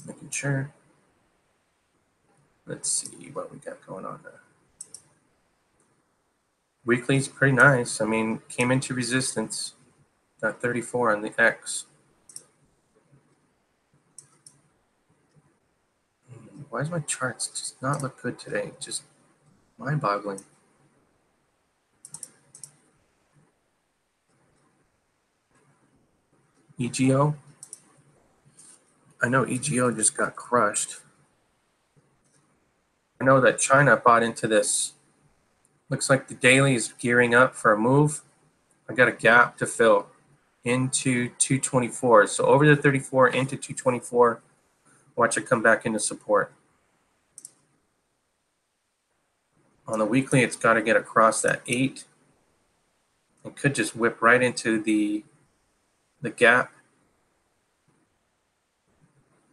Making sure. Let's see what we got going on there. Weekly's pretty nice. I mean, came into resistance. Got 34 on the X. Why does my charts just not look good today? Just mind-boggling. EGO. I know EGO just got crushed. I know that China bought into this. Looks like the daily is gearing up for a move. I got a gap to fill into 224. So over the 34 into 224, watch it come back into support. On the weekly, it's got to get across that 8. It could just whip right into the gap.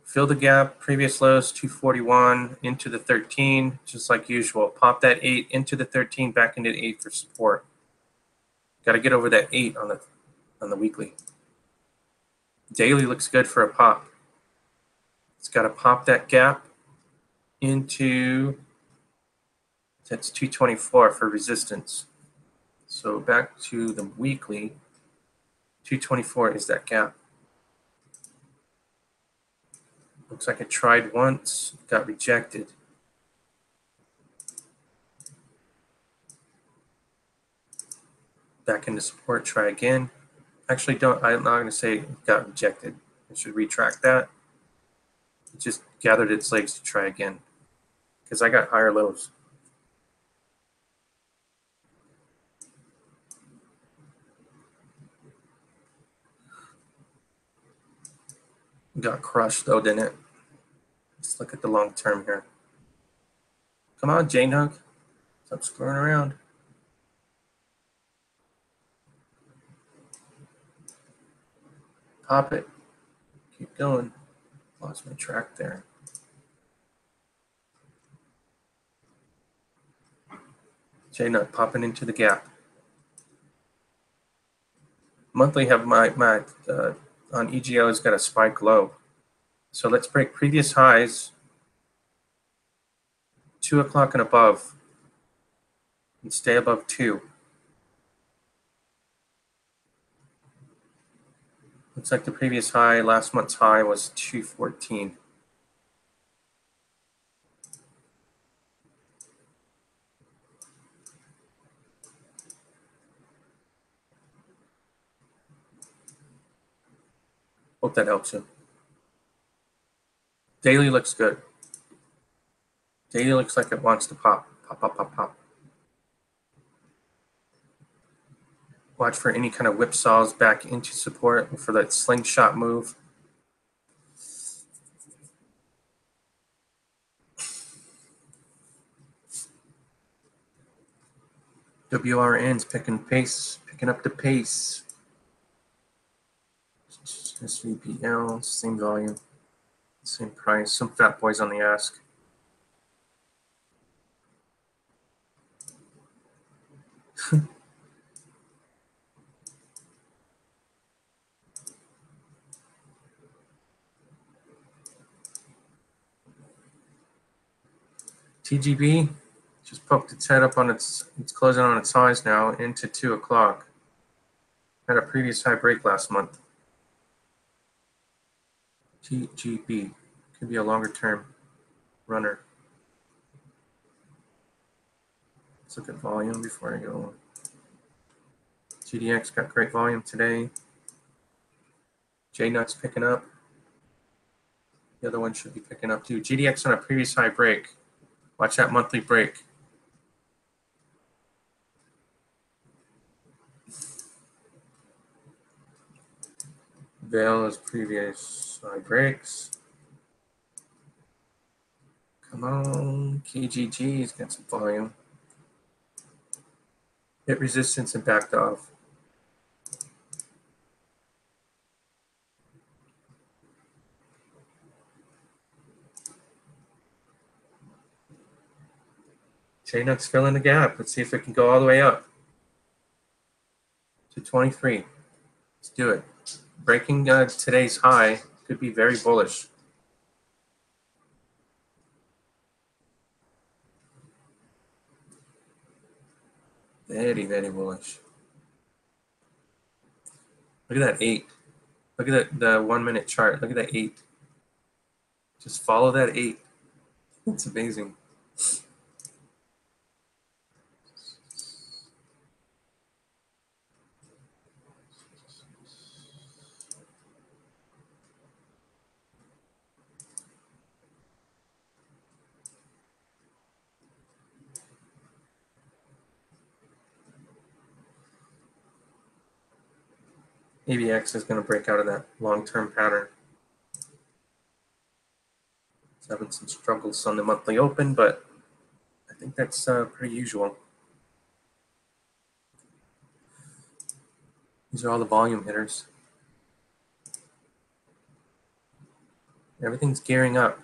Fill the gap, previous lows 241 into the 13, just like usual. Pop that 8 into the 13, back into the 8 for support. Got to get over that 8 on the weekly. Daily looks good for a pop. It's got to pop that gap into, that's 224 for resistance. So back to the weekly, 224 is that gap. Looks like it tried once, got rejected. Back into support, try again. Actually, I'm not going to say it got rejected. I should retract that. It just gathered its legs to try again because I got higher lows. Got crushed though, didn't it? Let's look at the long term here. Come on, J-Nug. Stop screwing around. Pop it. Keep going. Lost my track there. J-Nug popping into the gap. Monthly have my on EGO has got a spike low. So let's break previous highs, 2 o'clock and above, and stay above 2. Looks like the previous high, last month's high, was 214. Hope that helps you. Daily looks good. Daily looks like it wants to pop. Pop, pop, pop, pop. Watch for any kind of whipsaws back into support for that slingshot move. WRN's picking up the pace. SVPL, same volume, same price. Some fat boys on the ask. TGB just poked its head up on it's closing on its highs now into 2 o'clock. Had a previous high break last month. TGB could be a longer term runner. Let's look at volume before I go. GDX got great volume today. J-Nut's picking up. The other one should be picking up too. GDX on a previous high break. Watch that monthly break. Veil is previous high breaks. Come on, KGG's got some volume. Hit resistance and backed off. JNUX filling the gap. Let's see if it can go all the way up to 23. Let's do it. Breaking today's high could be very bullish. Very, very bullish. Look at that 8. Look at the 1 minute chart. Look at that 8. Just follow that 8. It's amazing. AVX is going to break out of that long-term pattern. It's having some struggles on the monthly open, but I think that's pretty usual. These are all the volume hitters. Everything's gearing up.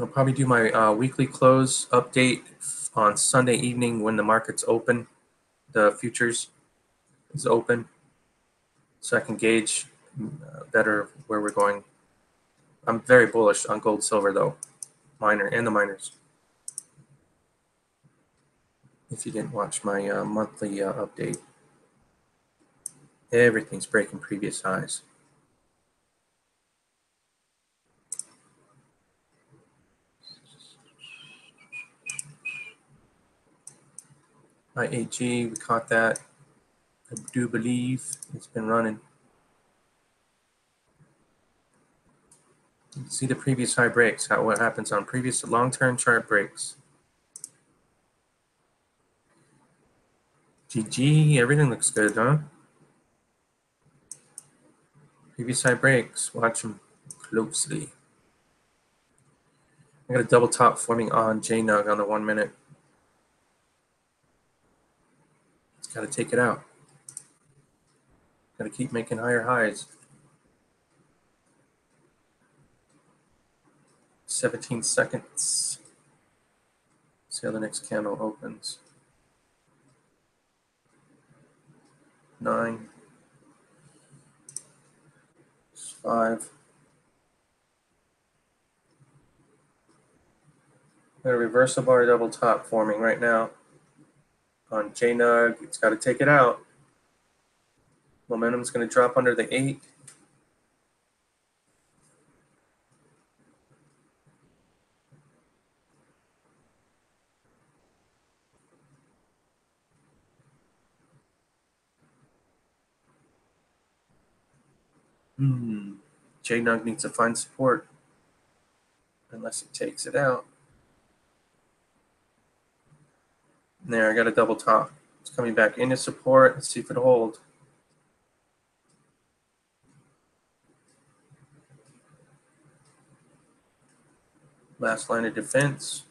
I'll probably do my weekly close update on Sunday evening when the market's open. The futures is open, so I can gauge better where we're going. I'm very bullish on gold, silver, though, and the miners. If you didn't watch my monthly update, everything's breaking previous highs. IAG, we caught that. I do believe it's been running. You can see the previous high breaks, what happens on previous long-term chart breaks. GG, everything looks good, huh? Previous high breaks, watch them closely. I got a double top forming on JNUG on the 1 minute. It's got to take it out. Got to keep making higher highs. 17 seconds. See how the next candle opens. 9. 5. Got a reversal bar double top forming right now on JNUG. It's got to take it out. Momentum's going to drop under the 8. JNUG needs to find support unless it takes it out. There, I got a double top. It's coming back into support. Let's see if it'll hold. Last line of defense.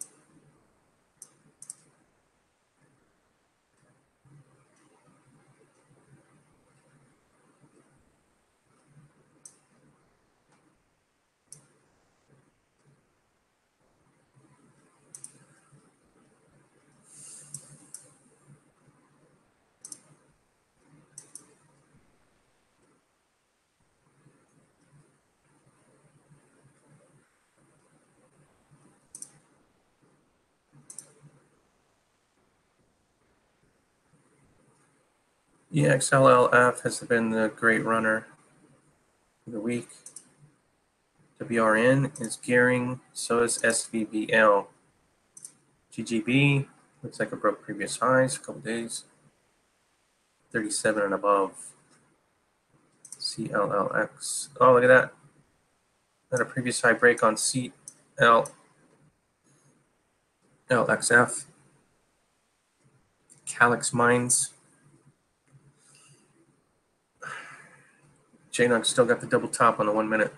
EXLLF has been the great runner for the week. WRN is gearing, so is SVBL. GGB looks like it broke previous highs a couple days. 37 and above. CLLX. Oh, look at that. Had a previous high break on CLXF. Calyx Mines. JNUG still got the double top on the 1 minute.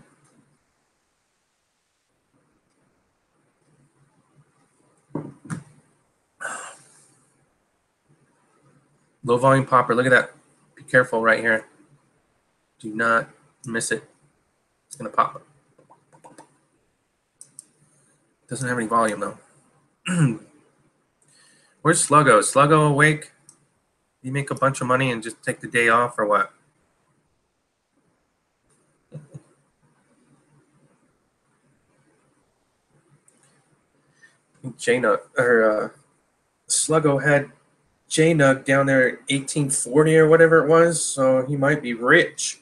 Low volume popper. Look at that. Be careful right here. Do not miss it. It's going to pop. Doesn't have any volume though. Where's Sluggo? Sluggo awake? You make a bunch of money and just take the day off or what? JNUG or Sluggo had JNUG down there at 1840 or whatever it was, so he might be rich.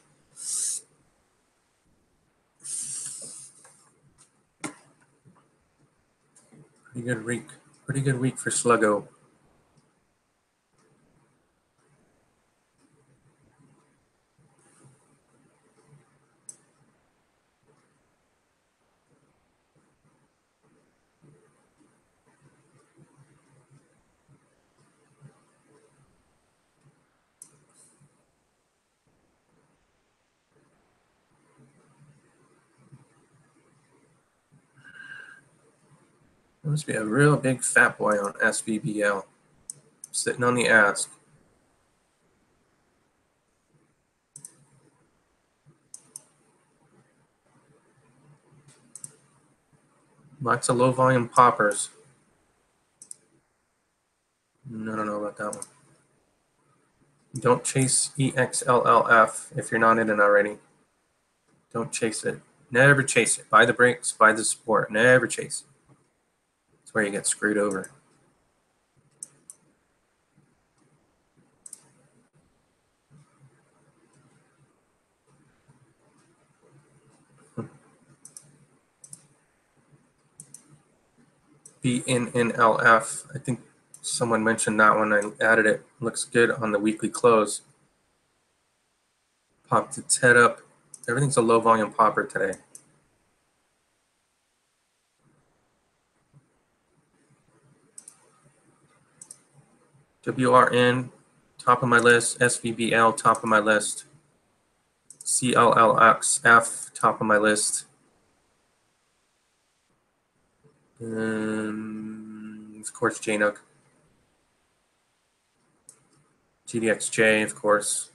Pretty good week. Pretty good week for Sluggo. There must be a real big fat boy on SVBL sitting on the ask. Lots of low volume poppers. I don't know about that one. Don't chase EXLLF if you're not in it already. Don't chase it. Never chase it. Buy the breaks, buy the support. Never chase it. That's where you get screwed over. BNNLF. I think someone mentioned that one. I added it. Looks good on the weekly close. Popped its head up. Everything's a low volume popper today. WRN, top of my list. SVBL, top of my list. CLLXF, top of my list. Of course, JNUG. GDXJ, of course.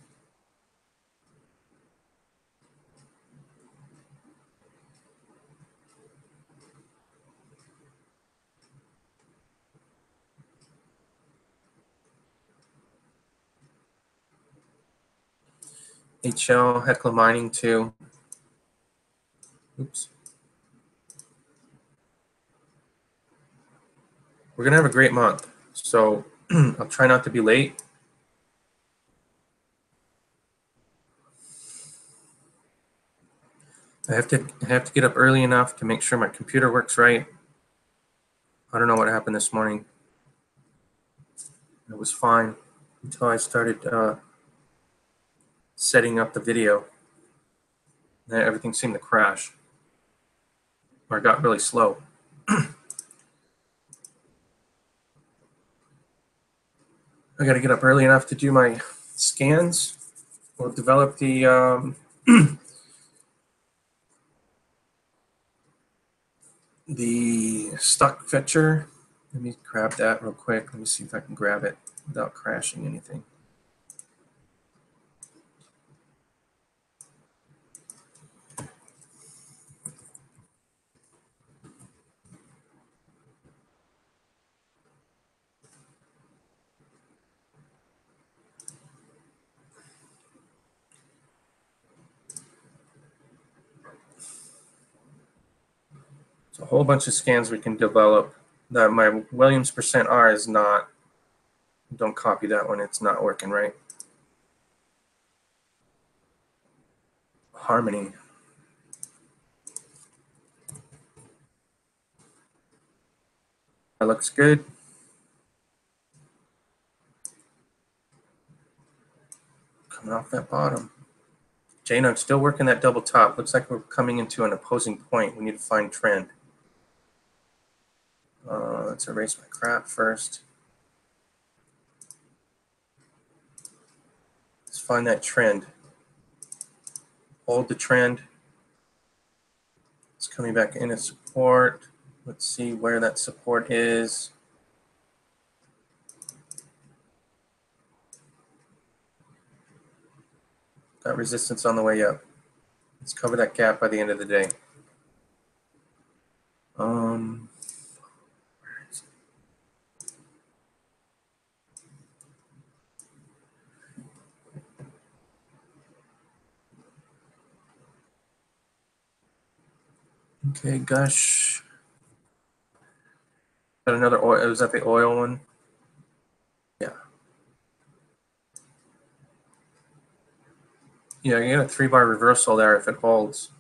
HL, Hecla Mining too. Oops. We're going to have a great month, so I'll try not to be late. I have to get up early enough to make sure my computer works right. I don't know what happened this morning. It was fine until I started setting up the video. Then everything seemed to crash, or it got really slow. I got to get up early enough to do my scans. We'll develop the the stock fetcher. Let me grab that real quick. Let me see if I can grab it without crashing anything. It's a whole bunch of scans we can develop. That my Williams percent R is not. Don't copy that one. It's not working right. Harmony. That looks good. Coming off that bottom. JNUG still working that double top. Looks like we're coming into an opposing point. We need to find trend. Let's erase my crap first. Let's find that trend. hold the trend. It's coming back into support. Let's see where that support is. Got resistance on the way up. Let's cover that gap by the end of the day. Okay, gosh. Got another oil. Was that the oil one? Yeah. Yeah, you get a 3-bar reversal there if it holds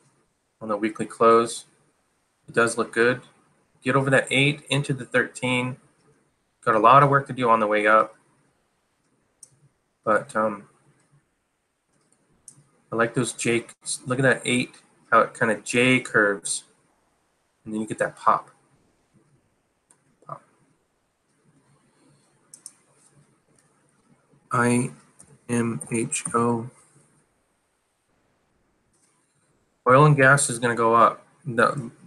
on the weekly close. It does look good. Get over that 8 into the 13. Got a lot of work to do on the way up. But I like those J. Look at that 8, how it kind of J curves. And then you get that pop. IMHO. Oil and gas is going to go up.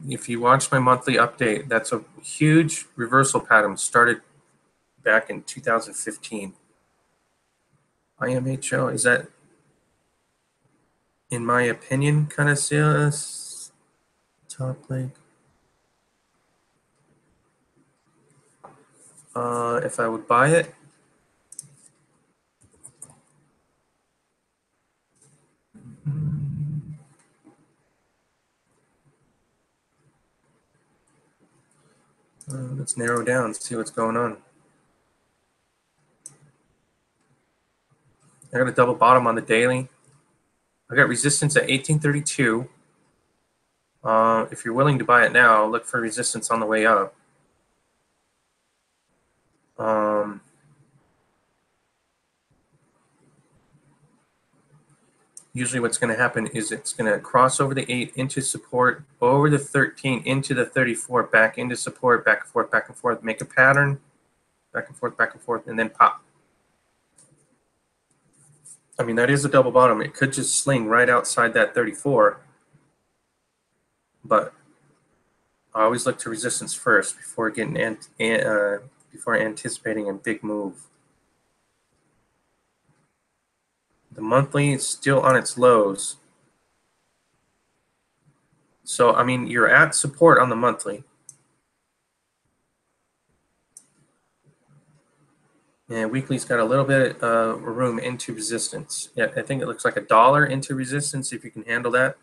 If you watch my monthly update, that's a huge reversal pattern. Started back in 2015. IMHO, is that, in my opinion, kind of serious? Top leg. If I would buy it, let's narrow down, see what's going on. I got a double bottom on the daily. I got resistance at 1832. If you're willing to buy it now, look for resistance on the way up. Usually what's going to happen is it's going to cross over the 8 into support, over the 13 into the 34, back into support, back and forth, make a pattern, back and forth, and then pop. I mean, that is a double bottom. It could just sling right outside that 34, but I always look to resistance first before getting before anticipating a big move. The monthly is still on its lows. So, I mean, you're at support on the monthly. And weekly's got a little bit of room into resistance. Yeah, I think it looks like $1 into resistance, if you can handle that.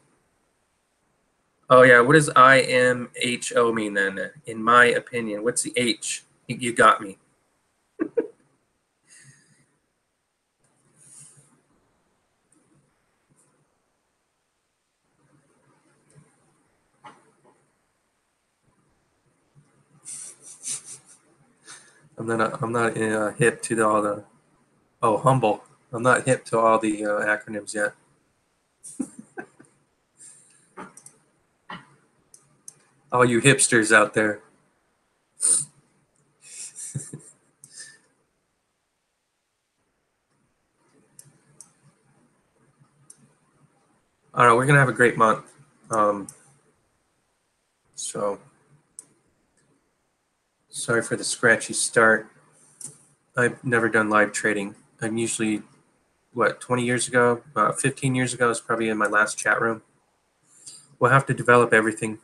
Oh, yeah, what does IMHO mean then, in my opinion? What's the H? You got me. I'm not hip to all the, humble. I'm not hip to all the acronyms yet. All you hipsters out there. All right, we're gonna have a great month. So sorry for the scratchy start. I've never done live trading. I'm usually, 20 years ago, 15 years ago is probably in my last chat room. We'll have to develop everything.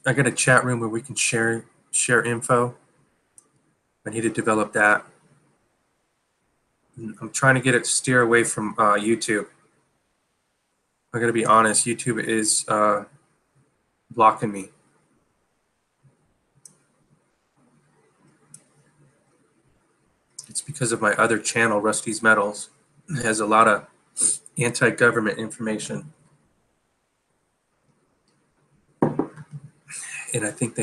I got a chat room where we can share info. I need to develop that. I'm trying to get it to steer away from YouTube. I gotta be honest, YouTube is blocking me. It's because of my other channel, rustysmetals. It has a lot of anti-government information. And I think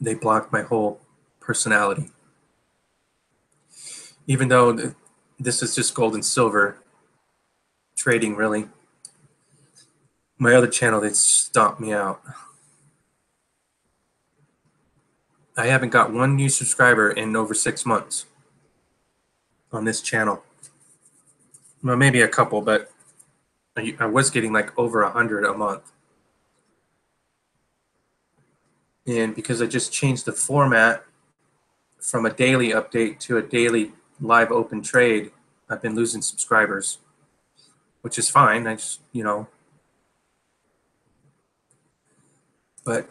they blocked my whole personality. Even though this is just gold and silver trading, really. My other channel, they stomped me out. I haven't got one new subscriber in over 6 months. on this channel. Well, maybe a couple, but I was getting like over 100 a month. And because I just changed the format from a daily update to a daily live open trade, I've been losing subscribers, which is fine. I just, you know, but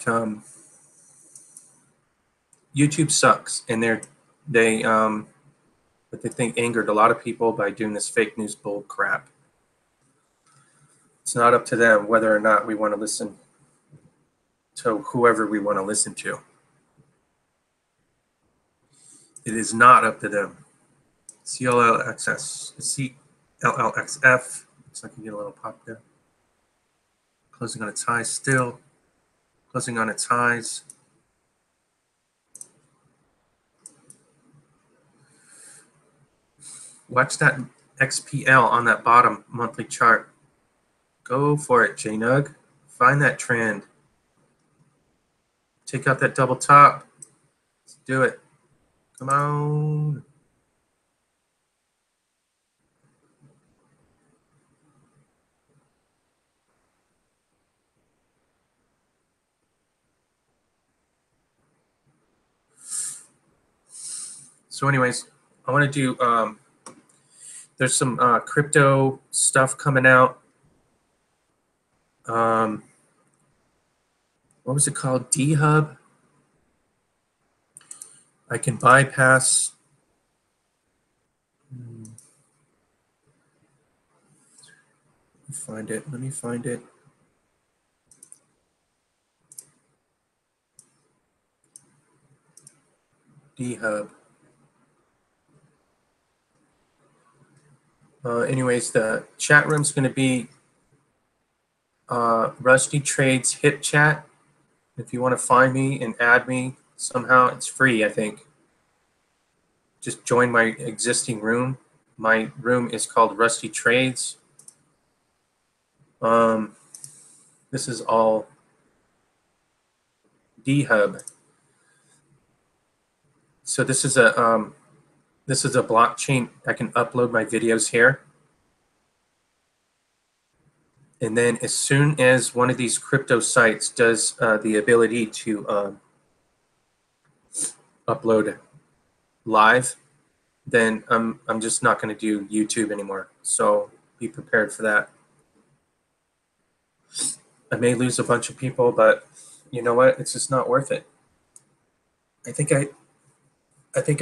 YouTube sucks, and but they think angered a lot of people by doing this fake news bull crap. It's not up to them whether or not we want to listen to whoever we want to listen to. It is not up to them. CLLXS, CLLXF. Looks like you get a little pop there. Closing on its highs still. Closing on its highs. Watch that XPL on that bottom monthly chart. Go for it, JNUG. Find that trend. Take out that double top. Let's do it. Come on. So anyways, I want to do, there's some crypto stuff coming out. What was it called? D-Hub. I can bypass. Let me find it. D-Hub. Anyways, the chat room's going to be Rusty Trades Hip Chat. If you want to find me and add me somehow, it's free, I think. Just join my existing room. My room is called Rusty Trades. This is all D-Hub. So this is a blockchain. I can upload my videos here. And then as soon as one of these crypto sites does the ability to upload live, then I'm just not going to do YouTube anymore. So be prepared for that. I may lose a bunch of people, but you know what? It's just not worth it. I think I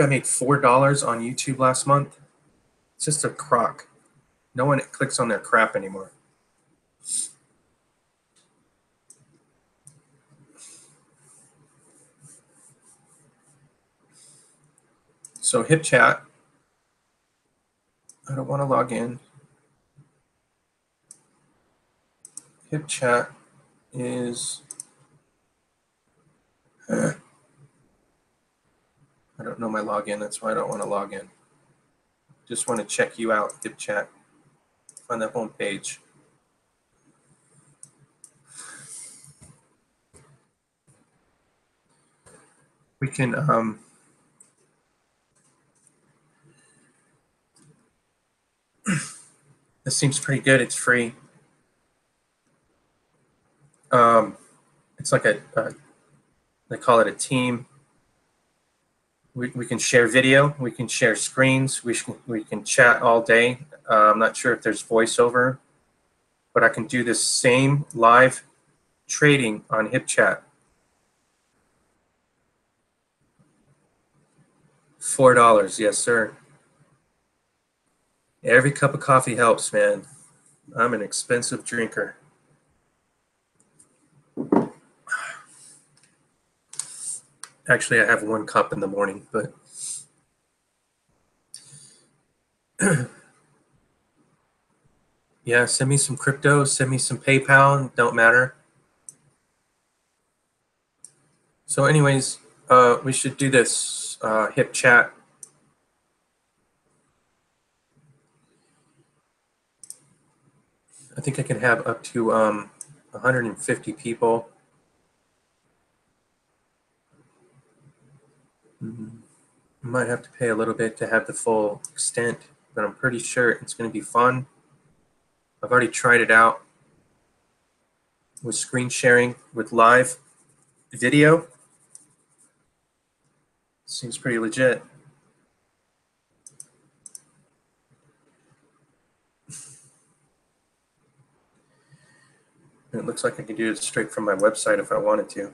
made $4 on YouTube last month. It's just a crock. No one clicks on their crap anymore. So hip chat. I don't want to log in. Hip chat is I don't know my login. That's why I don't want to log in. Just want to check you out, hip chat. Find that home page. We can this seems pretty good. It's free. It's like they call it a team. We can share video. We can share screens. We can chat all day. I'm not sure if there's voiceover, but I can do this same live trading on hip chat. $4, yes, sir. Every cup of coffee helps, man. I'm an expensive drinker. Actually, I have 1 cup in the morning, but yeah, send me some crypto, send me some PayPal, don't matter. So anyways, we should do this hip chat. I think I can have up to 150 people. Might have to pay a little bit to have the full extent, but I'm pretty sure it's going to be fun. I've already tried it out with screen sharing with live video. Seems pretty legit. And it looks like I can do it straight from my website if I wanted to.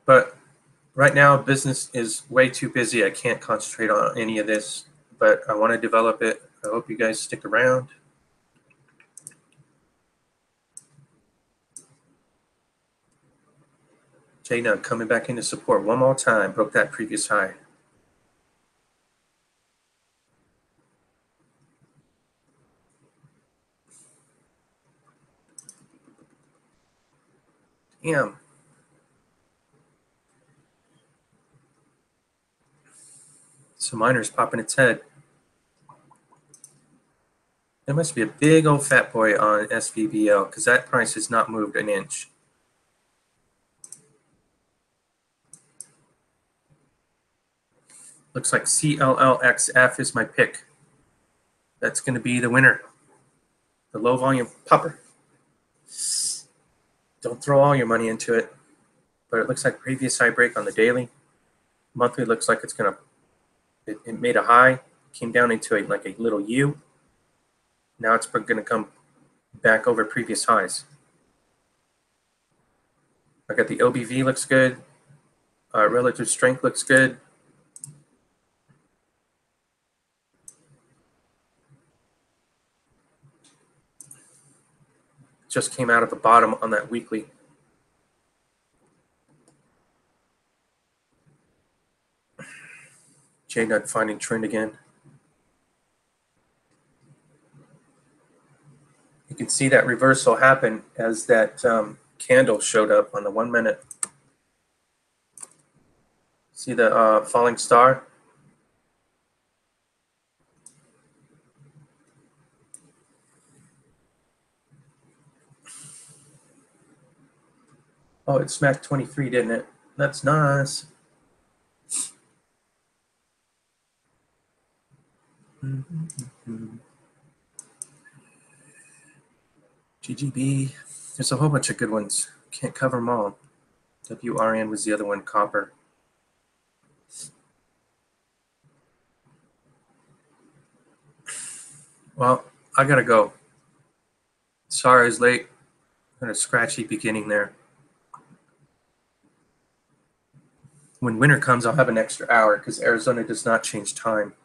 But right now, business is way too busy. I can't concentrate on any of this, but I want to develop it. I hope you guys stick around. JNUG coming back into support one more time, broke that previous high. Damn. So miner's popping its head. There must be a big old fat boy on SVBL because that price has not moved an inch. Looks like CLLXF is my pick. That's going to be the winner. The low volume popper. Don't throw all your money into it. But it looks like previous high break on the daily. Monthly looks like it's going to, it made a high, came down into like a little U. Now it's going to come back over previous highs. I got the OBV looks good. Relative strength looks good. Just came out of the bottom on that weekly. JNUG finding trend again. You can see that reversal happen as that candle showed up on the 1 minute. See the falling star? Oh, it smacked 23, didn't it? That's nice. GGB. There's a whole bunch of good ones. Can't cover them all. WRN was the other one, copper. Well, I gotta go. Sorry I was late. Had a scratchy beginning there. When winter comes, I'll have an extra hour because Arizona does not change time.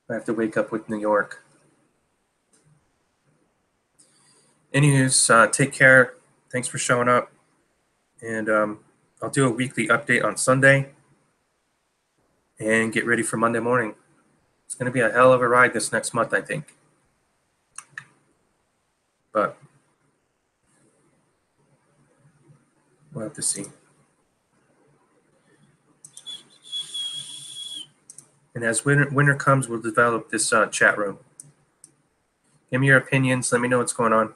I have to wake up with New York. Anyways, take care. Thanks for showing up. And I'll do a weekly update on Sunday and get ready for Monday morning. It's going to be a hell of a ride this next month, I think. But we'll have to see. And as winter comes, we'll develop this chat room. Give me your opinions. Let me know what's going on.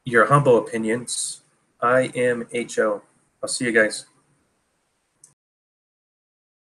Your humble opinions. IMHO. I'll see you guys.